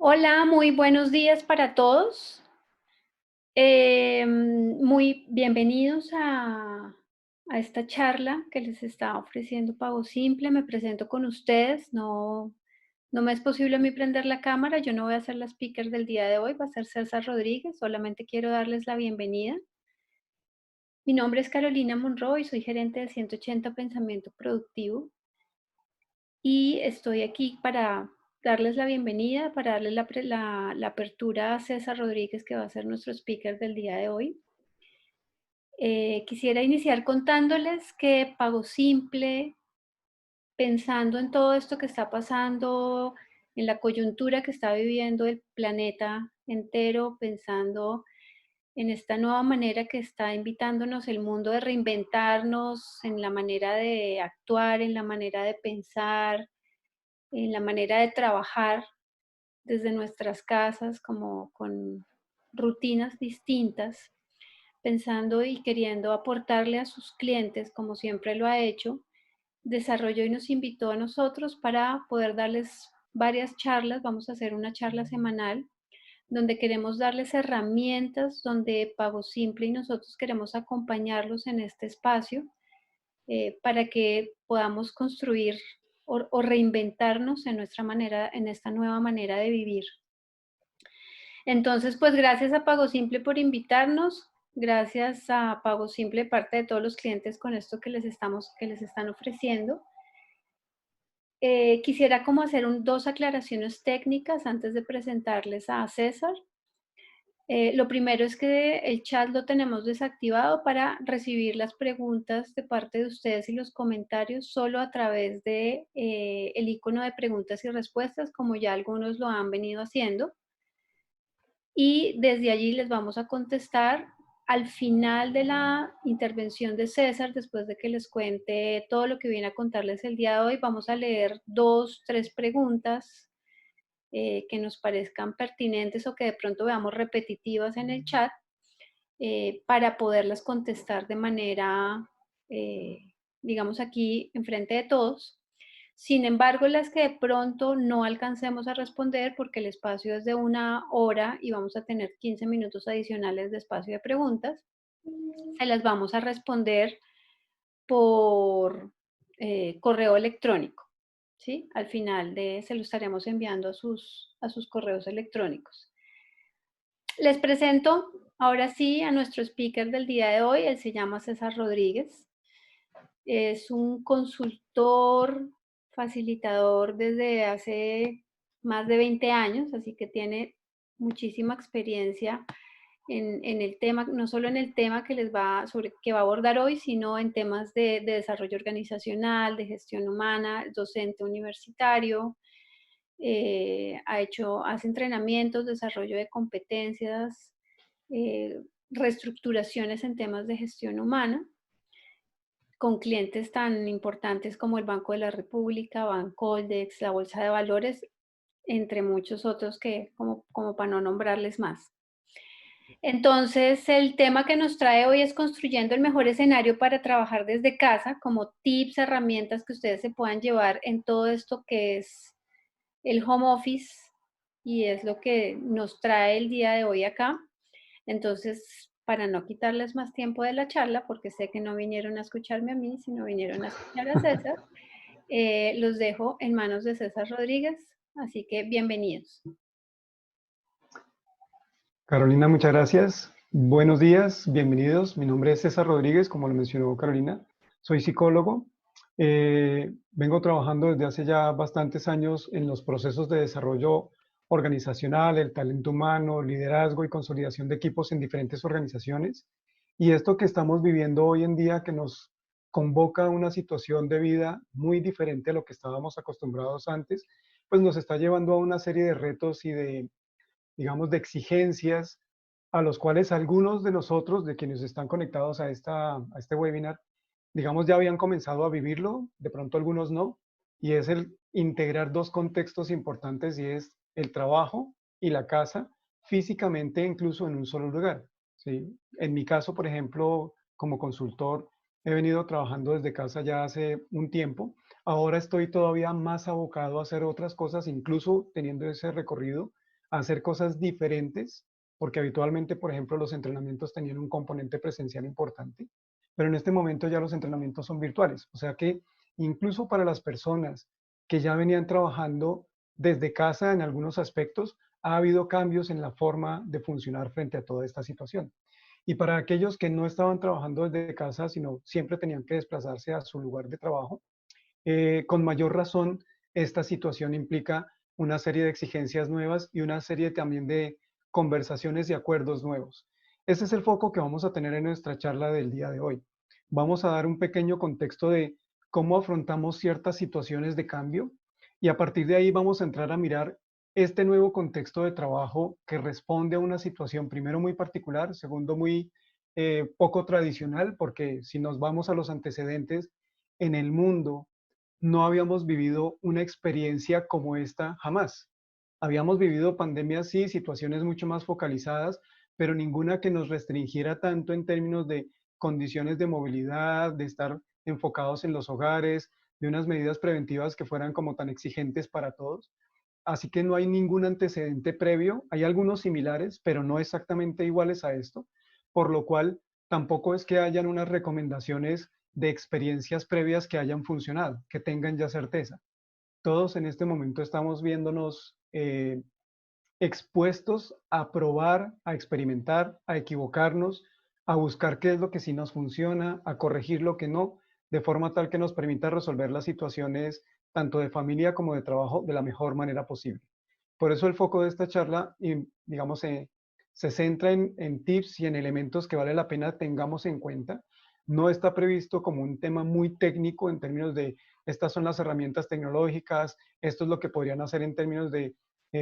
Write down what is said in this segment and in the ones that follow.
Hola, muy buenos días para todos. Muy bienvenidos a esta charla que les está ofreciendo Pago Simple. Me presento con ustedes. No me es posible a mí prender la cámara. Yo no voy a ser la speaker del día de hoy. Va a ser César Rodríguez. Solamente quiero darles la bienvenida. Mi nombre es Carolina Monroy. Soy gerente de 180 Pensamiento Productivo. Y estoy aquí para darles la bienvenida, para darles la apertura a César Rodríguez, que va a ser nuestro speaker del día de hoy. Quisiera iniciar contándoles que Pago Simple, pensando en todo esto que está pasando, en la coyuntura que está viviendo el planeta entero, pensando en esta nueva manera que está invitándonos el mundo de reinventarnos, en la manera de actuar, en la manera de pensar, en la manera de trabajar desde nuestras casas, como con rutinas distintas, pensando y queriendo aportarle a sus clientes, como siempre lo ha hecho, desarrolló y nos invitó a nosotros para poder darles varias charlas. Vamos a hacer una charla semanal donde queremos darles herramientas, donde Pago Simple y nosotros queremos acompañarlos en este espacio para que podamos construir o reinventarnos en nuestra manera, en esta nueva manera de vivir. Entonces, pues gracias a Pago Simple por invitarnos, gracias a Pago Simple, parte de todos los clientes con esto que les están ofreciendo. Quisiera como hacer dos aclaraciones técnicas antes de presentarles a César. Lo primero es que el chat lo tenemos desactivado para recibir las preguntas de parte de ustedes y los comentarios solo a través de el icono de preguntas y respuestas, como ya algunos lo han venido haciendo. Y desde allí les vamos a contestar al final de la intervención de César, después de que les cuente todo lo que viene a contarles el día de hoy. Vamos a leer 2, 3 preguntas que nos parezcan pertinentes o que de pronto veamos repetitivas en el chat, para poderlas contestar de manera, eh, digamos, aquí enfrente de todos. Sin embargo, las que de pronto no alcancemos a responder, porque el espacio es de 1 hora y vamos a tener 15 minutos adicionales de espacio de preguntas, se las vamos a responder por correo electrónico, ¿sí? Al final se lo estaremos enviando a sus correos electrónicos. Les presento ahora sí a nuestro speaker del día de hoy. Él se llama César Rodríguez. Es un consultor, facilitador desde hace más de 20 años, así que tiene muchísima experiencia en el tema, no solo en el tema que va a abordar hoy, sino en temas de desarrollo organizacional, de gestión humana, docente universitario, hace entrenamientos, desarrollo de competencias, reestructuraciones en temas de gestión humana, con clientes tan importantes como el Banco de la República, Bancoldex, la Bolsa de Valores, entre muchos otros que como para no nombrarles más. Entonces, el tema que nos trae hoy es construyendo el mejor escenario para trabajar desde casa, como tips, herramientas que ustedes se puedan llevar en todo esto que es el home office y es lo que nos trae el día de hoy acá. Entonces, para no quitarles más tiempo de la charla, porque sé que no vinieron a escucharme a mí, sino vinieron a escuchar a César, los dejo en manos de César Rodríguez, así que bienvenidos. Carolina, muchas gracias. Buenos días, bienvenidos. Mi nombre es César Rodríguez, como lo mencionó Carolina. Soy psicólogo. Vengo trabajando desde hace ya bastantes años en los procesos de desarrollo organizacional, el talento humano, liderazgo y consolidación de equipos en diferentes organizaciones. Y esto que estamos viviendo hoy en día, que nos convoca a una situación de vida muy diferente a lo que estábamos acostumbrados antes, pues nos está llevando a una serie de retos y de, digamos, de exigencias a los cuales algunos de nosotros, de quienes están conectados a este webinar, digamos, ya habían comenzado a vivirlo, de pronto algunos no, y es el integrar dos contextos importantes y es el trabajo y la casa físicamente incluso en un solo lugar, ¿sí? En mi caso, por ejemplo, como consultor, he venido trabajando desde casa ya hace un tiempo. Ahora estoy todavía más abocado a hacer otras cosas, incluso teniendo ese recorrido a hacer cosas diferentes, porque habitualmente, por ejemplo, los entrenamientos tenían un componente presencial importante, pero en este momento ya los entrenamientos son virtuales. O sea que incluso para las personas que ya venían trabajando desde casa en algunos aspectos, ha habido cambios en la forma de funcionar frente a toda esta situación. Y para aquellos que no estaban trabajando desde casa, sino siempre tenían que desplazarse a su lugar de trabajo, con mayor razón, esta situación implica una serie de exigencias nuevas y una serie también de conversaciones y acuerdos nuevos. Ese es el foco que vamos a tener en nuestra charla del día de hoy. Vamos a dar un pequeño contexto de cómo afrontamos ciertas situaciones de cambio y a partir de ahí vamos a entrar a mirar este nuevo contexto de trabajo que responde a una situación, primero muy particular, segundo muy poco tradicional, porque si nos vamos a los antecedentes, en el mundo no habíamos vivido una experiencia como esta jamás. Habíamos vivido pandemias, sí, situaciones mucho más focalizadas, pero ninguna que nos restringiera tanto en términos de condiciones de movilidad, de estar enfocados en los hogares, de unas medidas preventivas que fueran como tan exigentes para todos. Así que no hay ningún antecedente previo. Hay algunos similares, pero no exactamente iguales a esto, por lo cual tampoco es que hayan unas recomendaciones de experiencias previas que hayan funcionado, que tengan ya certeza. Todos en este momento estamos viéndonos expuestos a probar, a experimentar, a equivocarnos, a buscar qué es lo que sí nos funciona, a corregir lo que no, de forma tal que nos permita resolver las situaciones tanto de familia como de trabajo de la mejor manera posible. Por eso el foco de esta charla, digamos, se centra en tips y en elementos que vale la pena tengamos en cuenta. No está previsto como un tema muy técnico en términos de estas son las herramientas tecnológicas, esto es lo que podrían hacer en términos de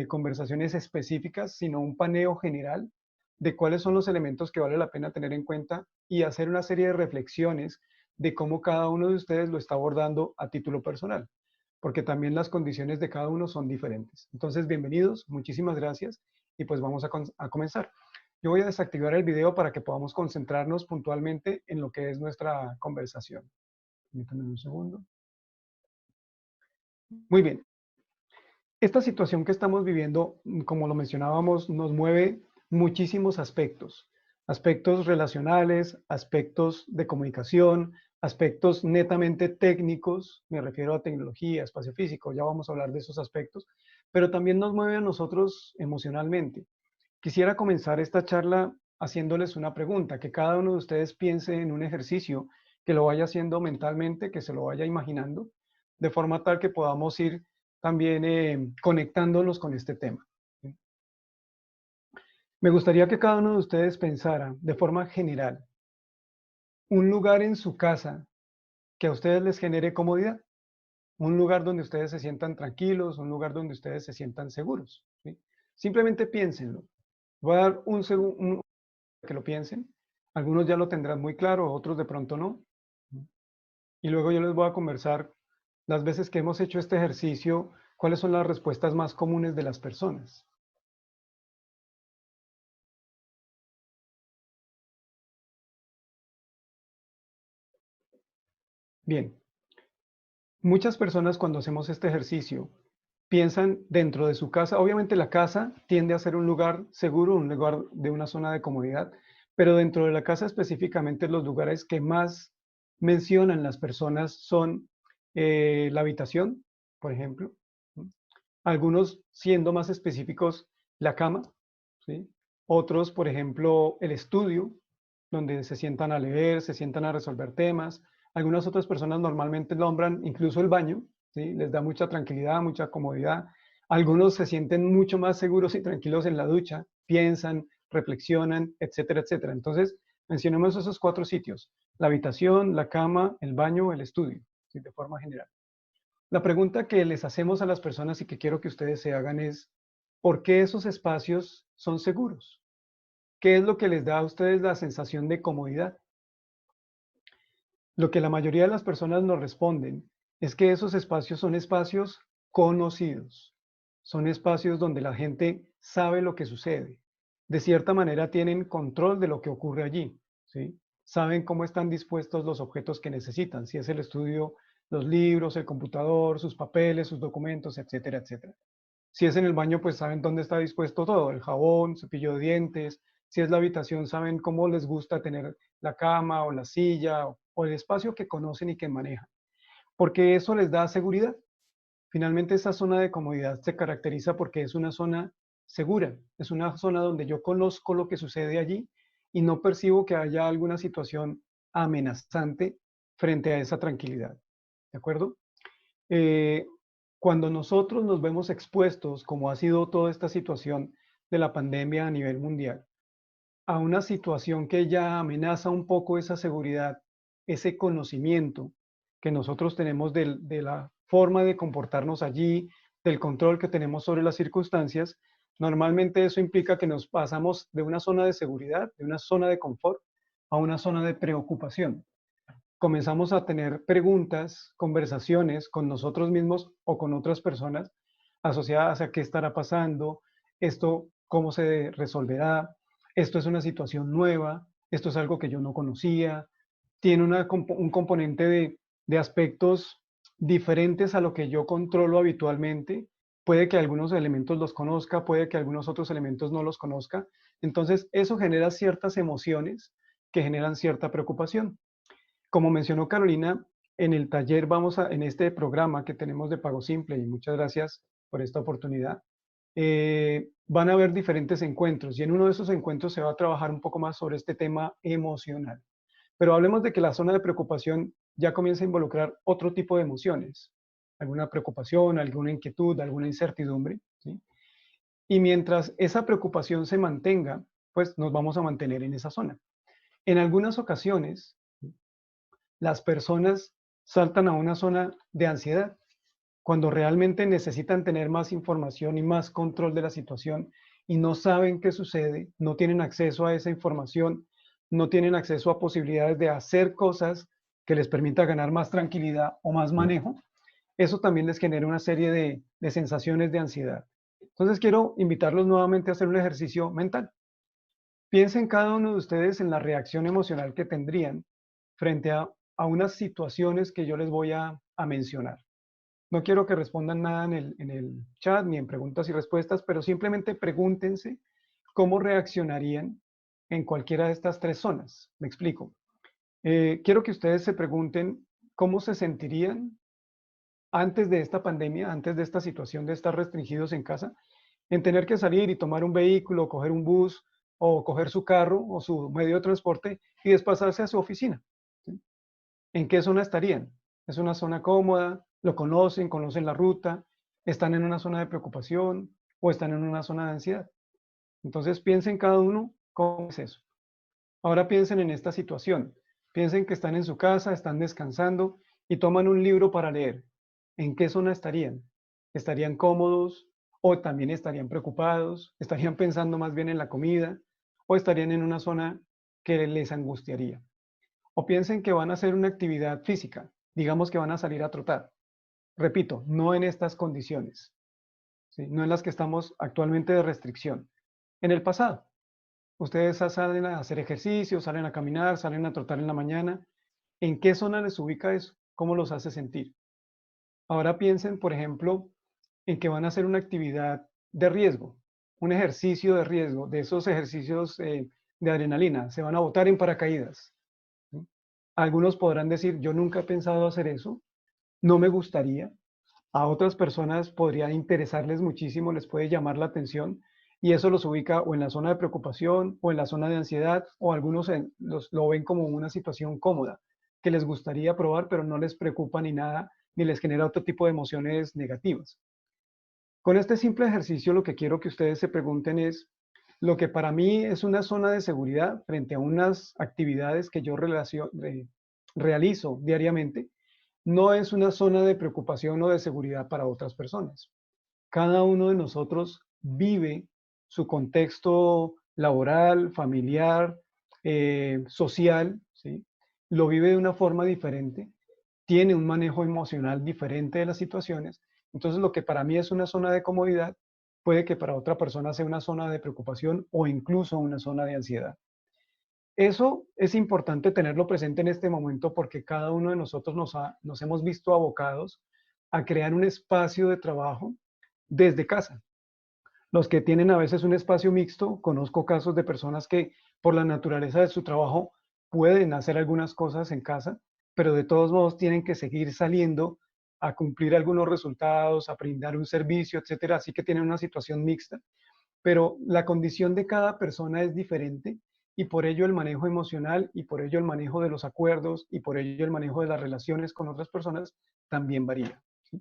conversaciones específicas, sino un paneo general de cuáles son los elementos que vale la pena tener en cuenta y hacer una serie de reflexiones de cómo cada uno de ustedes lo está abordando a título personal, porque también las condiciones de cada uno son diferentes. Entonces, bienvenidos, muchísimas gracias y pues vamos a comenzar. Yo voy a desactivar el video para que podamos concentrarnos puntualmente en lo que es nuestra conversación. Permítanme un segundo. Muy bien. Esta situación que estamos viviendo, como lo mencionábamos, nos mueve muchísimos aspectos. Aspectos relacionales, aspectos de comunicación, aspectos netamente técnicos, me refiero a tecnología, espacio físico, ya vamos a hablar de esos aspectos, pero también nos mueve a nosotros emocionalmente. Quisiera comenzar esta charla haciéndoles una pregunta, que cada uno de ustedes piense en un ejercicio, que lo vaya haciendo mentalmente, que se lo vaya imaginando, de forma tal que podamos ir también conectándolos con este tema. Me gustaría que cada uno de ustedes pensara de forma general un lugar en su casa que a ustedes les genere comodidad, un lugar donde ustedes se sientan tranquilos, un lugar donde ustedes se sientan seguros. ¿Sí? Simplemente piénsenlo. Voy a dar un segundo que lo piensen. Algunos ya lo tendrán muy claro, otros de pronto no. Y luego yo les voy a conversar las veces que hemos hecho este ejercicio, cuáles son las respuestas más comunes de las personas. Bien, muchas personas cuando hacemos este ejercicio piensan dentro de su casa. Obviamente la casa tiende a ser un lugar seguro, un lugar de una zona de comodidad, pero dentro de la casa específicamente los lugares que más mencionan las personas son la habitación, por ejemplo. Algunos, siendo más específicos, la cama, ¿sí? Otros, por ejemplo, el estudio, donde se sientan a leer, se sientan a resolver temas. Algunas otras personas normalmente nombran incluso el baño, ¿sí? Les da mucha tranquilidad, mucha comodidad. Algunos se sienten mucho más seguros y tranquilos en la ducha, piensan, reflexionan, etcétera, etcétera. Entonces, mencionemos esos cuatro sitios: la habitación, la cama, el baño, el estudio, ¿sí? De forma general. La pregunta que les hacemos a las personas y que quiero que ustedes se hagan es, ¿por qué esos espacios son seguros? ¿Qué es lo que les da a ustedes la sensación de comodidad? Lo que la mayoría de las personas nos responden es que esos espacios son espacios conocidos. Son espacios donde la gente sabe lo que sucede. De cierta manera tienen control de lo que ocurre allí, ¿sí? Saben cómo están dispuestos los objetos que necesitan, si es el estudio, los libros, el computador, sus papeles, sus documentos, etcétera, etcétera. Si es en el baño, pues saben dónde está dispuesto todo, el jabón, cepillo de dientes. Si es la habitación, saben cómo les gusta tener la cama o la silla o el espacio que conocen y que manejan, porque eso les da seguridad. Finalmente, esa zona de comodidad se caracteriza porque es una zona segura, es una zona donde yo conozco lo que sucede allí y no percibo que haya alguna situación amenazante frente a esa tranquilidad. ¿De acuerdo? Eh, Cuando nosotros nos vemos expuestos, como ha sido toda esta situación de la pandemia a nivel mundial, a una situación que ya amenaza un poco esa seguridad, ese conocimiento que nosotros tenemos de la forma de comportarnos allí, del control que tenemos sobre las circunstancias, normalmente eso implica que nos pasamos de una zona de seguridad, de una zona de confort, a una zona de preocupación. Comenzamos a tener preguntas, conversaciones con nosotros mismos o con otras personas asociadas a qué estará pasando, esto cómo se resolverá, esto es una situación nueva, esto es algo que yo no conocía, tiene un componente de aspectos diferentes a lo que yo controlo habitualmente. Puede que algunos elementos los conozca, puede que algunos otros elementos no los conozca. Entonces, eso genera ciertas emociones que generan cierta preocupación. Como mencionó Carolina, en el taller en este programa que tenemos de Pago Simple, y muchas gracias por esta oportunidad, van a haber diferentes encuentros y en uno de esos encuentros se va a trabajar un poco más sobre este tema emocional. Pero hablemos de que la zona de preocupación ya comienza a involucrar otro tipo de emociones, alguna preocupación, alguna inquietud, alguna incertidumbre, ¿sí? Y mientras esa preocupación se mantenga, pues nos vamos a mantener en esa zona. En algunas ocasiones, las personas saltan a una zona de ansiedad cuando realmente necesitan tener más información y más control de la situación y no saben qué sucede, no tienen acceso a esa información, no tienen acceso a posibilidades de hacer cosas que les permita ganar más tranquilidad o más manejo. Eso también les genera una serie de sensaciones de ansiedad. Entonces quiero invitarlos nuevamente a hacer un ejercicio mental. Piensen cada uno de ustedes en la reacción emocional que tendrían frente a unas situaciones que yo les voy a mencionar. No quiero que respondan nada en el chat ni en preguntas y respuestas, pero simplemente pregúntense cómo reaccionarían en cualquiera de estas tres zonas. Me explico. Quiero que ustedes se pregunten cómo se sentirían antes de esta pandemia, antes de esta situación de estar restringidos en casa, en tener que salir y tomar un vehículo, coger un bus o coger su carro o su medio de transporte y desplazarse a su oficina. ¿Sí? ¿En qué zona estarían? ¿Es una zona cómoda? ¿Lo conocen? ¿Conocen la ruta? ¿Están en una zona de preocupación o están en una zona de ansiedad? Entonces piensen cada uno cómo es eso. Ahora piensen en esta situación. Piensen que están en su casa, están descansando y toman un libro para leer. ¿En qué zona estarían? ¿Estarían cómodos o también estarían preocupados? ¿Estarían pensando más bien en la comida o estarían en una zona que les angustiaría? O piensen que van a hacer una actividad física, digamos que van a salir a trotar. Repito, no en estas condiciones, ¿sí? No en las que estamos actualmente de restricción. En el pasado, ustedes salen a hacer ejercicio, salen a caminar, salen a trotar en la mañana. ¿En qué zona les ubica eso? ¿Cómo los hace sentir? Ahora piensen, por ejemplo, en que van a hacer una actividad de riesgo, un ejercicio de riesgo, de esos ejercicios de adrenalina. Se van a botar en paracaídas. ¿Sí? Algunos podrán decir, yo nunca he pensado hacer eso, no me gustaría. A otras personas podría interesarles muchísimo, les puede llamar la atención y eso los ubica o en la zona de preocupación o en la zona de ansiedad o algunos lo ven como una situación cómoda que les gustaría probar pero no les preocupa ni nada ni les genera otro tipo de emociones negativas. Con este simple ejercicio lo que quiero que ustedes se pregunten es lo que para mí es una zona de seguridad frente a unas actividades que yo realizo diariamente no es una zona de preocupación o de seguridad para otras personas. Cada uno de nosotros vive su contexto laboral, familiar, social, ¿sí? Lo vive de una forma diferente, tiene un manejo emocional diferente de las situaciones. Entonces, lo que para mí es una zona de comodidad, puede que para otra persona sea una zona de preocupación o incluso una zona de ansiedad. Eso es importante tenerlo presente en este momento porque cada uno de nosotros nos hemos visto abocados a crear un espacio de trabajo desde casa. Los que tienen a veces un espacio mixto, conozco casos de personas que por la naturaleza de su trabajo pueden hacer algunas cosas en casa, pero de todos modos tienen que seguir saliendo a cumplir algunos resultados, a brindar un servicio, etcétera. Así que tienen una situación mixta, pero la condición de cada persona es diferente y por ello el manejo emocional y por ello el manejo de los acuerdos y por ello el manejo de las relaciones con otras personas también varía, ¿sí?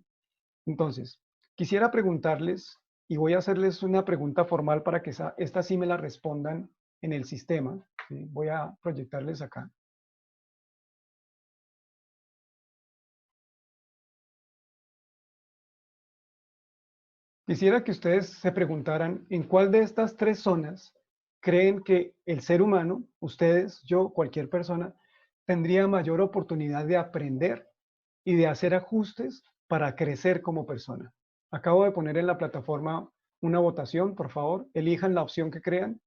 Entonces, quisiera preguntarles, y voy a hacerles una pregunta formal para que esta sí me la respondan en el sistema, ¿sí? Voy a proyectarles acá. Quisiera que ustedes se preguntaran en cuál de estas tres zonas creen que el ser humano, ustedes, yo, cualquier persona, tendría mayor oportunidad de aprender y de hacer ajustes para crecer como persona. Acabo de poner en la plataforma una votación, por favor, elijan la opción que crean.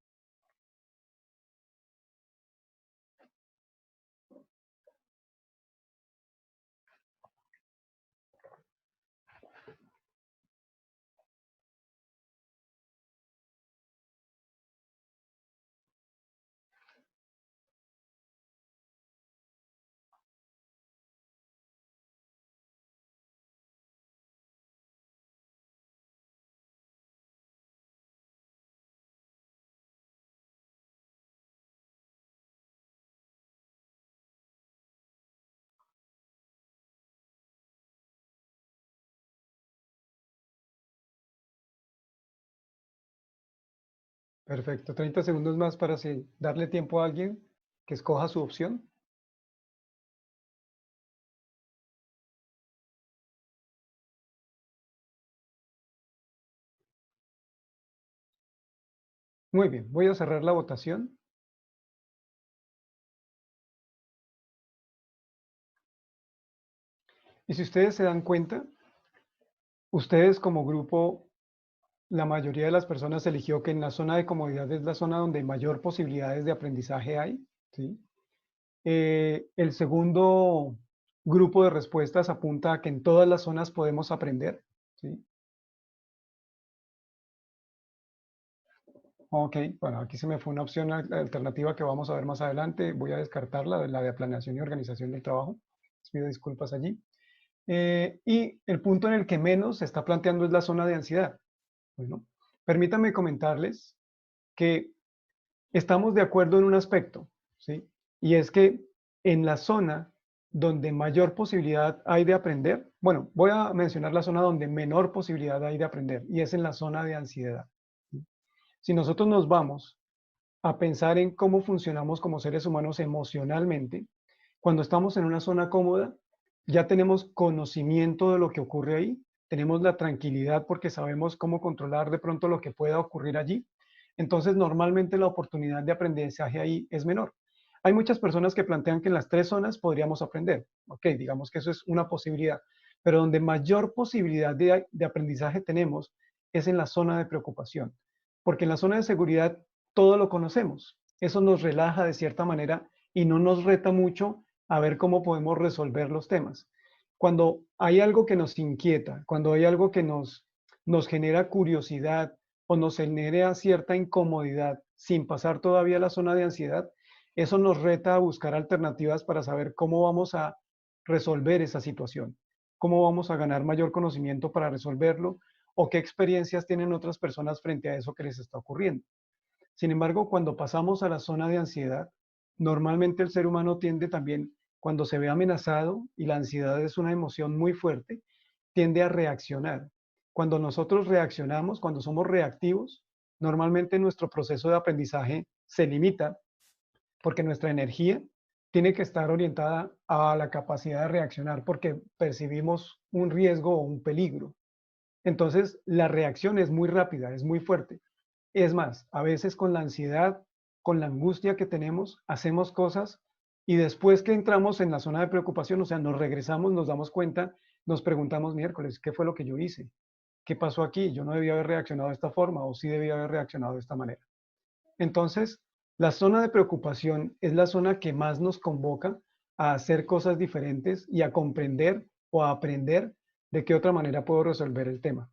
Perfecto, 30 segundos más para darle tiempo a alguien que escoja su opción. Muy bien, voy a cerrar la votación. Y si ustedes se dan cuenta, ustedes como grupo, la mayoría de las personas eligió que en la zona de comodidad es la zona donde mayor posibilidades de aprendizaje hay, ¿sí? El segundo grupo de respuestas apunta a que en todas las zonas podemos aprender, ¿sí? Ok, bueno, aquí se me fue una opción alternativa que vamos a ver más adelante. Voy a descartarla, la de planeación y organización del trabajo. Les pido disculpas allí. Y el punto en el que menos se está planteando es la zona de ansiedad. Bueno, permítanme comentarles que estamos de acuerdo en un aspecto, ¿sí? Y es que en la zona donde mayor posibilidad hay de aprender, bueno, voy a mencionar la zona donde menor posibilidad hay de aprender, y es en la zona de ansiedad, ¿sí? Si nosotros nos vamos a pensar en cómo funcionamos como seres humanos emocionalmente, cuando estamos en una zona cómoda, ya tenemos conocimiento de lo que ocurre ahí, tenemos la tranquilidad porque sabemos cómo controlar de pronto lo que pueda ocurrir allí. Entonces, normalmente la oportunidad de aprendizaje ahí es menor. Hay muchas personas que plantean que en las tres zonas podríamos aprender. Ok, digamos que eso es una posibilidad. Pero donde mayor posibilidad de aprendizaje tenemos es en la zona de preocupación. Porque en la zona de seguridad todo lo conocemos. Eso nos relaja de cierta manera y no nos reta mucho a ver cómo podemos resolver los temas. Cuando hay algo que nos inquieta, cuando hay algo que nos genera curiosidad o nos genera cierta incomodidad sin pasar todavía a la zona de ansiedad, eso nos reta a buscar alternativas para saber cómo vamos a resolver esa situación, cómo vamos a ganar mayor conocimiento para resolverlo o qué experiencias tienen otras personas frente a eso que les está ocurriendo. Sin embargo, cuando pasamos a la zona de ansiedad, normalmente el ser humano tiende también, cuando se ve amenazado, y la ansiedad es una emoción muy fuerte, tiende a reaccionar. Cuando nosotros reaccionamos, cuando somos reactivos, normalmente nuestro proceso de aprendizaje se limita porque nuestra energía tiene que estar orientada a la capacidad de reaccionar porque percibimos un riesgo o un peligro. Entonces, la reacción es muy rápida, es muy fuerte. Es más, a veces con la ansiedad, con la angustia que tenemos, hacemos cosas y después que entramos en la zona de preocupación, o sea, nos regresamos, nos damos cuenta, nos preguntamos miércoles, ¿qué fue lo que yo hice? ¿Qué pasó aquí? Yo no debía haber reaccionado de esta forma o sí debía haber reaccionado de esta manera. Entonces, la zona de preocupación es la zona que más nos convoca a hacer cosas diferentes y a comprender o a aprender de qué otra manera puedo resolver el tema.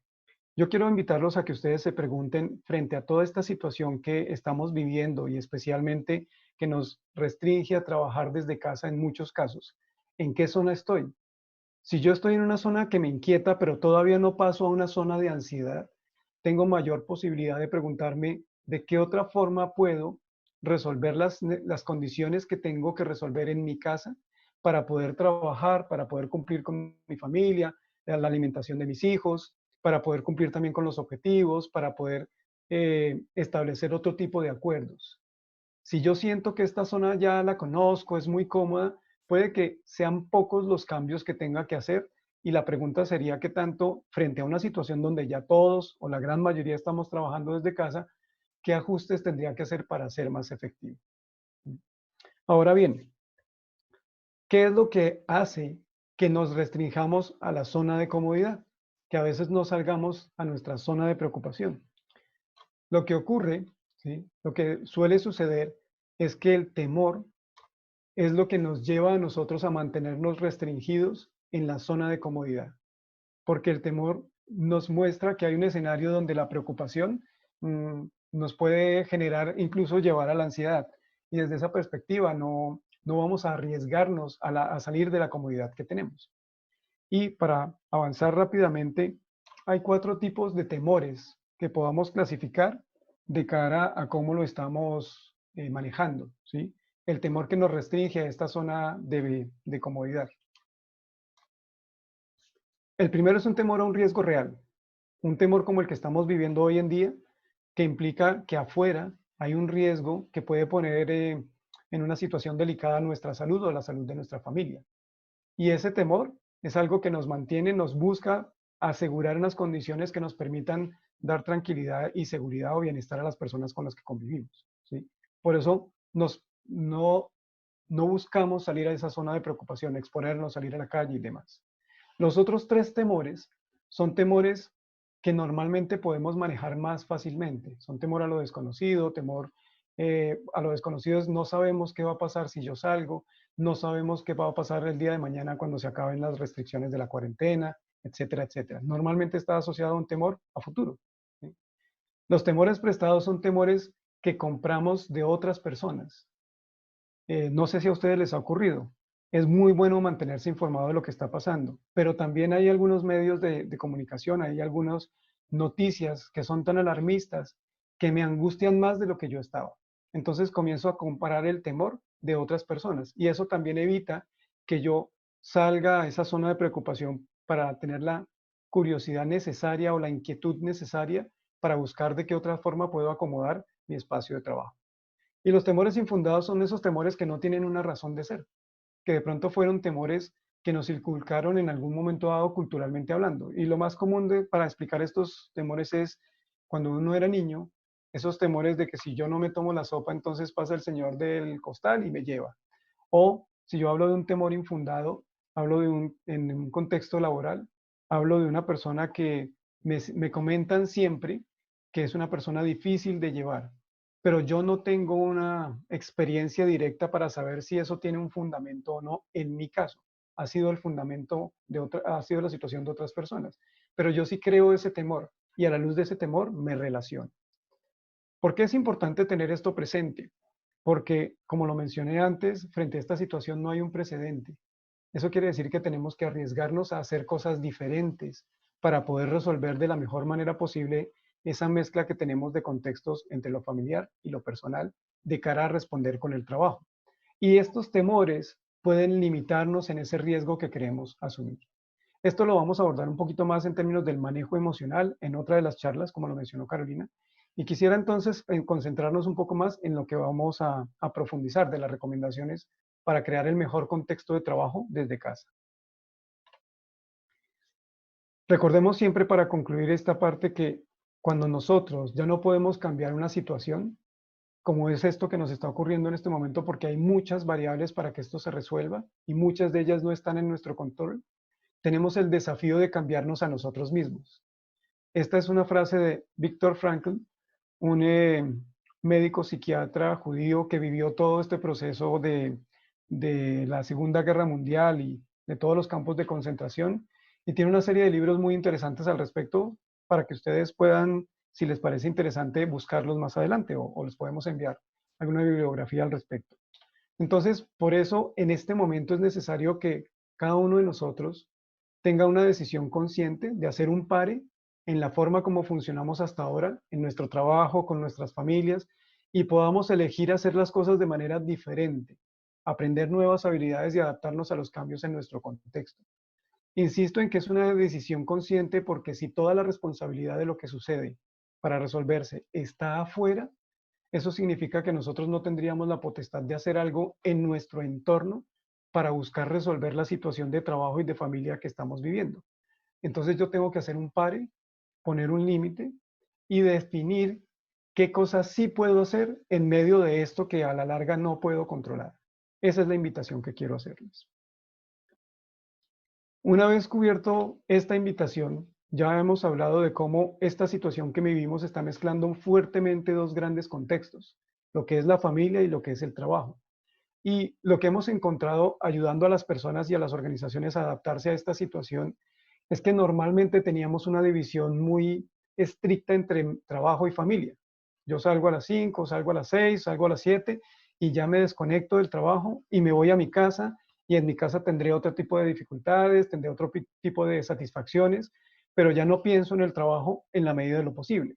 Yo quiero invitarlos a que ustedes se pregunten frente a toda esta situación que estamos viviendo y especialmente que nos restringe a trabajar desde casa en muchos casos. ¿En qué zona estoy? Si yo estoy en una zona que me inquieta, pero todavía no paso a una zona de ansiedad, tengo mayor posibilidad de preguntarme de qué otra forma puedo resolver las condiciones que tengo que resolver en mi casa para poder trabajar, para poder cumplir con mi familia, la alimentación de mis hijos, para poder cumplir también con los objetivos, para poder establecer otro tipo de acuerdos. Si yo siento que esta zona ya la conozco, es muy cómoda, puede que sean pocos los cambios que tenga que hacer y la pregunta sería qué tanto frente a una situación donde ya todos o la gran mayoría estamos trabajando desde casa, qué ajustes tendría que hacer para ser más efectivo. Ahora bien, ¿qué es lo que hace que nos restringamos a la zona de comodidad? Que a veces no salgamos a nuestra zona de preocupación. Lo que ocurre, ¿sí? Lo que suele suceder es que el temor es lo que nos lleva a nosotros a mantenernos restringidos en la zona de comodidad, porque el temor nos muestra que hay un escenario donde la preocupación nos puede generar, incluso llevar a la ansiedad. Y desde esa perspectiva no vamos a arriesgarnos a salir de la comodidad que tenemos. Y para avanzar rápidamente, hay 4 tipos de temores que podamos clasificar de cara a cómo lo estamos manejando, ¿sí? El temor que nos restringe a esta zona de comodidad. El primero es un temor a un riesgo real, un temor como el que estamos viviendo hoy en día, que implica que afuera hay un riesgo que puede poner en una situación delicada nuestra salud o la salud de nuestra familia. Y ese temor es algo que nos mantiene, nos busca asegurar unas condiciones que nos permitan dar tranquilidad y seguridad o bienestar a las personas con las que convivimos, ¿sí? Por eso no buscamos salir a esa zona de preocupación, exponernos, salir a la calle y demás. Los otros 3 temores son temores que normalmente podemos manejar más fácilmente. Son temor a lo desconocido, temor a lo desconocido es no sabemos qué va a pasar si yo salgo, no sabemos qué va a pasar el día de mañana cuando se acaben las restricciones de la cuarentena, etcétera, etcétera. Normalmente está asociado a un temor a futuro, ¿sí? Los temores prestados son temores que compramos de otras personas. No sé si a ustedes les ha ocurrido. Es muy bueno mantenerse informado de lo que está pasando, pero también hay algunos medios de comunicación, hay algunas noticias que son tan alarmistas que me angustian más de lo que yo estaba. Entonces comienzo a comparar el temor de otras personas y eso también evita que yo salga a esa zona de preocupación para tener la curiosidad necesaria o la inquietud necesaria para buscar de qué otra forma puedo acomodar mi espacio de trabajo. Y los temores infundados son esos temores que no tienen una razón de ser, que de pronto fueron temores que nos inculcaron en algún momento dado culturalmente hablando. Y lo más común para explicar estos temores es cuando uno era niño, esos temores de que si yo no me tomo la sopa, entonces pasa el señor del costal y me lleva. O si yo hablo de un temor infundado, hablo en un contexto laboral, hablo de una persona que me comentan siempre que es una persona difícil de llevar, pero yo no tengo una experiencia directa para saber si eso tiene un fundamento o no en mi caso. Ha sido el fundamento ha sido la situación de otras personas, pero yo sí creo ese temor y a la luz de ese temor me relaciono. ¿Por qué es importante tener esto presente? Porque, como lo mencioné antes, frente a esta situación no hay un precedente. Eso quiere decir que tenemos que arriesgarnos a hacer cosas diferentes para poder resolver de la mejor manera posible esa mezcla que tenemos de contextos entre lo familiar y lo personal de cara a responder con el trabajo. Y estos temores pueden limitarnos en ese riesgo que queremos asumir. Esto lo vamos a abordar un poquito más en términos del manejo emocional en otra de las charlas, como lo mencionó Carolina. Y quisiera entonces concentrarnos un poco más en lo que vamos a profundizar de las recomendaciones para crear el mejor contexto de trabajo desde casa. Recordemos siempre para concluir esta parte que cuando nosotros ya no podemos cambiar una situación, como es esto que nos está ocurriendo en este momento, porque hay muchas variables para que esto se resuelva y muchas de ellas no están en nuestro control, tenemos el desafío de cambiarnos a nosotros mismos. Esta es una frase de Viktor Frankl, un médico psiquiatra judío que vivió todo este proceso de la Segunda Guerra Mundial y de todos los campos de concentración, y tiene una serie de libros muy interesantes al respecto. para que ustedes puedan, si les parece interesante, buscarlos más adelante o les podemos enviar alguna bibliografía al respecto. Entonces, por eso, en este momento es necesario que cada uno de nosotros tenga una decisión consciente de hacer un pare en la forma como funcionamos hasta ahora, en nuestro trabajo, con nuestras familias, y podamos elegir hacer las cosas de manera diferente, aprender nuevas habilidades y adaptarnos a los cambios en nuestro contexto. Insisto en que es una decisión consciente porque si toda la responsabilidad de lo que sucede para resolverse está afuera, eso significa que nosotros no tendríamos la potestad de hacer algo en nuestro entorno para buscar resolver la situación de trabajo y de familia que estamos viviendo. Entonces yo tengo que hacer un pare, poner un límite y definir qué cosas sí puedo hacer en medio de esto que a la larga no puedo controlar. Esa es la invitación que quiero hacerles. Una vez cubierto esta invitación, ya hemos hablado de cómo esta situación que vivimos está mezclando fuertemente dos grandes contextos, lo que es la familia y lo que es el trabajo. Y lo que hemos encontrado ayudando a las personas y a las organizaciones a adaptarse a esta situación es que normalmente teníamos una división muy estricta entre trabajo y familia. Yo salgo a las 5, salgo a las 6, salgo a las 7 y ya me desconecto del trabajo y me voy a mi casa y en mi casa tendré otro tipo de dificultades, tendré otro tipo de satisfacciones, pero ya no pienso en el trabajo en la medida de lo posible.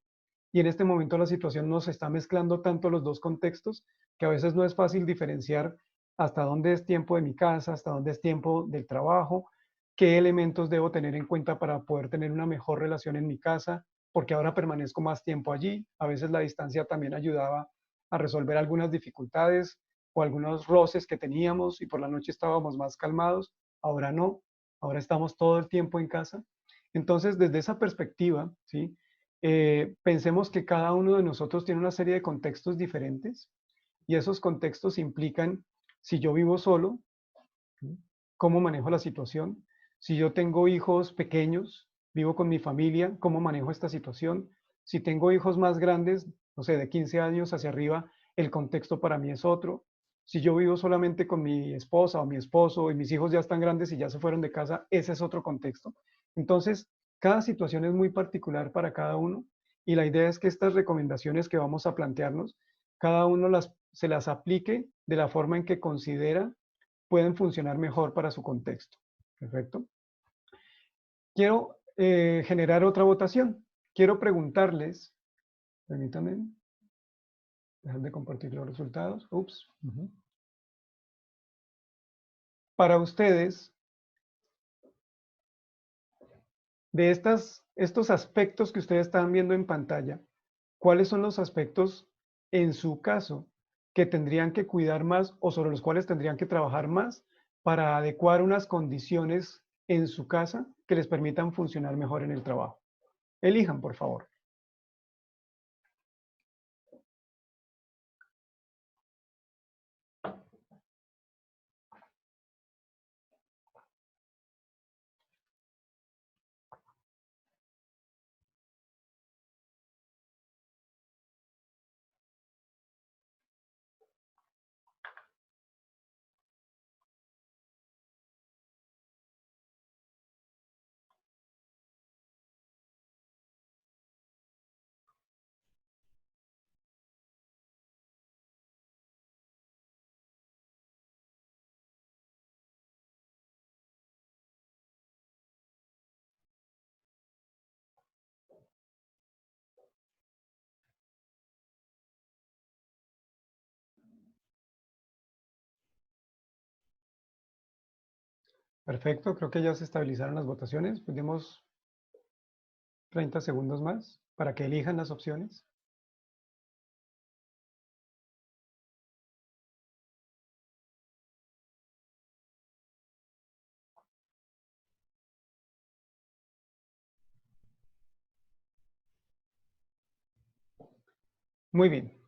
Y en este momento la situación nos está mezclando tanto los dos contextos que a veces no es fácil diferenciar hasta dónde es tiempo de mi casa, hasta dónde es tiempo del trabajo, qué elementos debo tener en cuenta para poder tener una mejor relación en mi casa, porque ahora permanezco más tiempo allí. A veces la distancia también ayudaba a resolver algunas dificultades o algunos roces que teníamos y por la noche estábamos más calmados. Ahora no, ahora estamos todo el tiempo en casa. Entonces, desde esa perspectiva, ¿sí? Pensemos que cada uno de nosotros tiene una serie de contextos diferentes y esos contextos implican si yo vivo solo, cómo manejo la situación, si yo tengo hijos pequeños, vivo con mi familia, cómo manejo esta situación, si tengo hijos más grandes, no sé, de 15 años hacia arriba, el contexto para mí es otro. Si yo vivo solamente con mi esposa o mi esposo y mis hijos ya están grandes y ya se fueron de casa, ese es otro contexto. Entonces, cada situación es muy particular para cada uno y la idea es que estas recomendaciones que vamos a plantearnos, cada uno se las aplique de la forma en que considera pueden funcionar mejor para su contexto. Perfecto. Quiero generar otra votación. Quiero preguntarles, permítanme, dejar de compartir los resultados. Ups. Para ustedes, de estos aspectos que ustedes están viendo en pantalla, ¿cuáles son los aspectos en su caso que tendrían que cuidar más o sobre los cuales tendrían que trabajar más para adecuar unas condiciones en su casa que les permitan funcionar mejor en el trabajo? Elijan, por favor. Perfecto, creo que ya se estabilizaron las votaciones. Pues demos 30 segundos más para que elijan las opciones. Muy bien.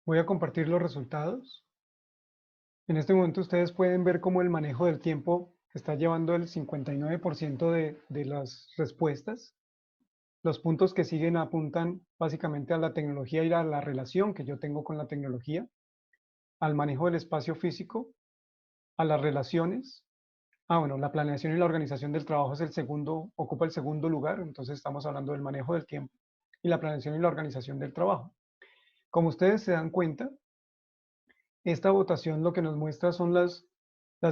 Voy a compartir los resultados. En este momento ustedes pueden ver cómo el manejo del tiempo está llevando el 59% de las respuestas. Los puntos que siguen apuntan básicamente a la tecnología y a la relación que yo tengo con la tecnología, al manejo del espacio físico, a las relaciones, Bueno, la planeación y la organización del trabajo es el segundo, ocupa el segundo lugar, entonces estamos hablando del manejo del tiempo y la planeación y la organización del trabajo. Como ustedes se dan cuenta, esta votación lo que nos muestra son las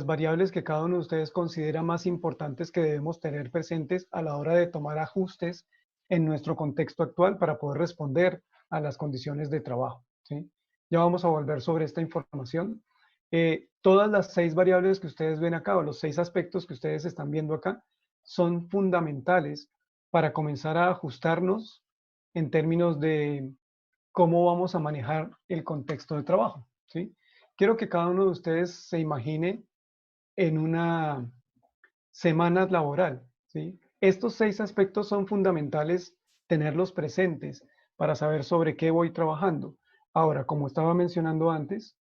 variables que cada uno de ustedes considera más importantes que debemos tener presentes a la hora de tomar ajustes en nuestro contexto actual para poder responder a las condiciones de trabajo, ¿sí? Ya vamos a volver sobre esta información. Todas las 6 variables que ustedes ven acá, o los 6 aspectos que ustedes están viendo acá, son fundamentales para comenzar a ajustarnos en términos de cómo vamos a manejar el contexto de trabajo, ¿sí? Quiero que cada uno de ustedes se imagine en una semana laboral, ¿sí? Estos 6 aspectos son fundamentales tenerlos presentes para saber sobre qué voy trabajando. Ahora, como estaba mencionando antes,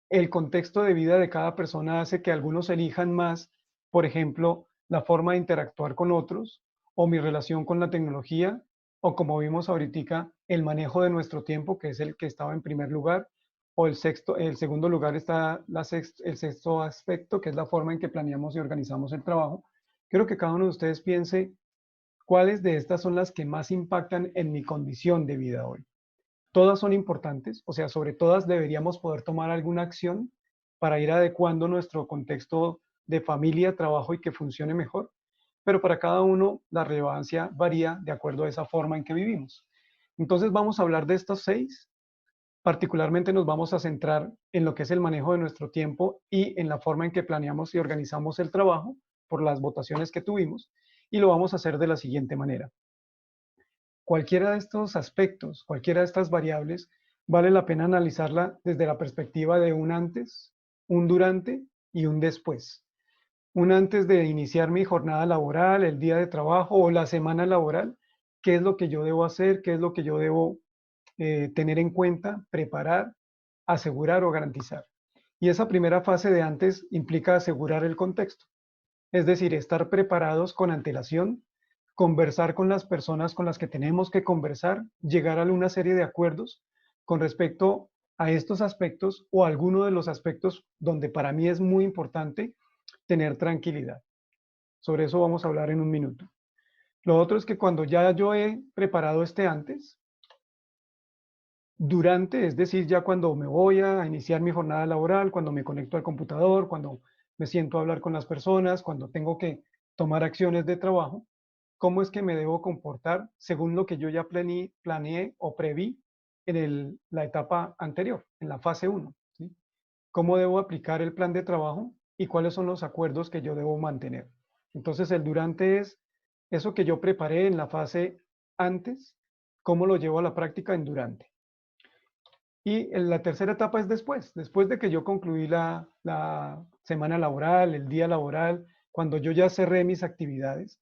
el contexto de vida de cada persona hace que algunos elijan más, por ejemplo, la forma de interactuar con otros o mi relación con la tecnología o como vimos ahorita, el manejo de nuestro tiempo, que es el que estaba en primer lugar, o el segundo lugar está el sexto aspecto, que es la forma en que planeamos y organizamos el trabajo. Quiero que cada uno de ustedes piense cuáles de estas son las que más impactan en mi condición de vida hoy. Todas son importantes, o sea, sobre todas deberíamos poder tomar alguna acción para ir adecuando nuestro contexto de familia, trabajo y que funcione mejor, pero para cada uno la relevancia varía de acuerdo a esa forma en que vivimos. Entonces vamos a hablar de estos 6. Particularmente nos vamos a centrar en lo que es el manejo de nuestro tiempo y en la forma en que planeamos y organizamos el trabajo por las votaciones que tuvimos, y lo vamos a hacer de la siguiente manera. Cualquiera de estos aspectos, cualquiera de estas variables, vale la pena analizarla desde la perspectiva de un antes, un durante y un después. Un antes de iniciar mi jornada laboral, el día de trabajo o la semana laboral, qué es lo que yo debo hacer, qué es lo que yo debo tener en cuenta, preparar, asegurar o garantizar. Y esa primera fase de antes implica asegurar el contexto, es decir, estar preparados con antelación, conversar con las personas con las que tenemos que conversar, llegar a una serie de acuerdos con respecto a estos aspectos o alguno de los aspectos donde para mí es muy importante tener tranquilidad. Sobre eso vamos a hablar en un minuto. Lo otro es que cuando ya yo he preparado este antes, durante, es decir, ya cuando me voy a iniciar mi jornada laboral, cuando me conecto al computador, cuando me siento a hablar con las personas, cuando tengo que tomar acciones de trabajo, cómo es que me debo comportar según lo que yo ya planeé o preví en la etapa anterior, en la fase 1, ¿sí? Cómo debo aplicar el plan de trabajo y cuáles son los acuerdos que yo debo mantener. Entonces, el durante es eso que yo preparé en la fase antes, cómo lo llevo a la práctica en durante. Y en la tercera etapa es después de que yo concluí la semana laboral, el día laboral, cuando yo ya cerré mis actividades,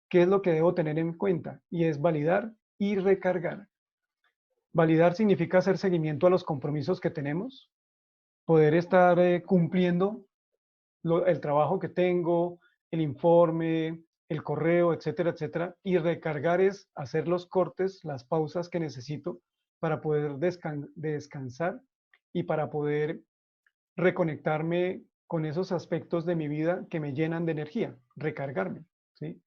¿qué es lo que debo tener en cuenta? Y es validar y recargar. Validar significa hacer seguimiento a los compromisos que tenemos, poder estar cumpliendo el trabajo que tengo, el informe, el correo, etcétera, etcétera. Y recargar es hacer los cortes, las pausas que necesito para poder descansar y para poder reconectarme con esos aspectos de mi vida que me llenan de energía, recargarme, ¿sí?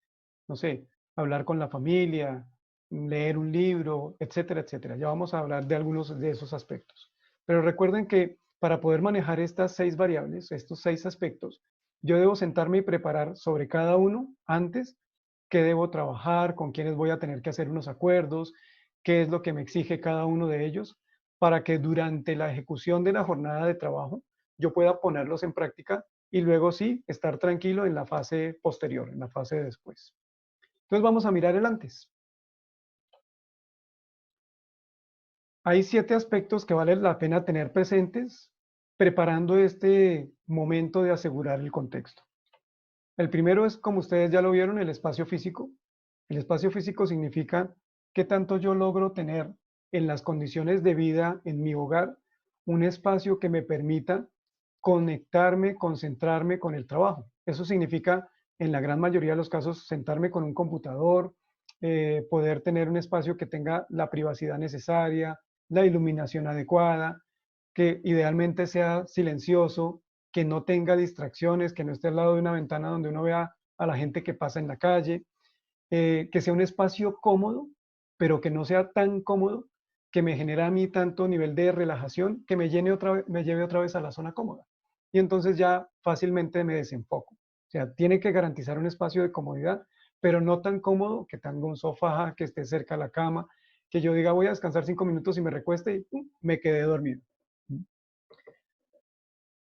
No sé, hablar con la familia, leer un libro, etcétera, etcétera. Ya vamos a hablar de algunos de esos aspectos. Pero recuerden que para poder manejar estas 6 variables, estos 6 aspectos, yo debo sentarme y preparar sobre cada uno antes qué debo trabajar, con quiénes voy a tener que hacer unos acuerdos, qué es lo que me exige cada uno de ellos, para que durante la ejecución de la jornada de trabajo yo pueda ponerlos en práctica y luego sí estar tranquilo en la fase posterior, en la fase de después. Entonces vamos a mirar el antes. Hay 7 aspectos que vale la pena tener presentes preparando este momento de asegurar el contexto. El primero es, como ustedes ya lo vieron, el espacio físico. El espacio físico significa qué tanto yo logro tener en las condiciones de vida en mi hogar un espacio que me permita conectarme, concentrarme con el trabajo. Eso significa, en la gran mayoría de los casos, sentarme con un computador, poder tener un espacio que tenga la privacidad necesaria, la iluminación adecuada, que idealmente sea silencioso, que no tenga distracciones, que no esté al lado de una ventana donde uno vea a la gente que pasa en la calle, que sea un espacio cómodo, pero que no sea tan cómodo que me genera a mí tanto nivel de relajación que me lleve otra vez a la zona cómoda. Y entonces ya fácilmente me desenfoco. O sea, tiene que garantizar un espacio de comodidad, pero no tan cómodo que tenga un sofá, que esté cerca de la cama, que yo diga voy a descansar 5 minutos y me recueste y me quedé dormido.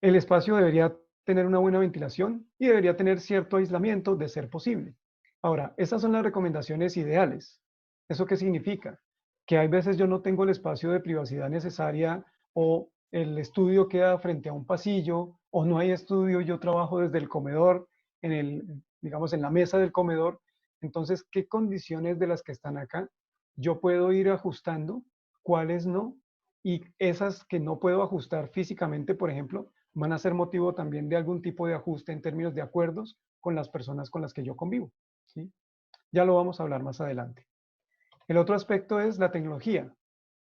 El espacio debería tener una buena ventilación y debería tener cierto aislamiento de ser posible. Ahora, esas son las recomendaciones ideales. ¿Eso qué significa? Que hay veces yo no tengo el espacio de privacidad necesaria o el estudio queda frente a un pasillo o no hay estudio, yo trabajo desde el comedor, digamos, en la mesa del comedor. Entonces, ¿qué condiciones de las que están acá yo puedo ir ajustando? ¿Cuáles no? Y esas que no puedo ajustar físicamente, por ejemplo, van a ser motivo también de algún tipo de ajuste en términos de acuerdos con las personas con las que yo convivo, ¿sí? Ya lo vamos a hablar más adelante. El otro aspecto es la tecnología.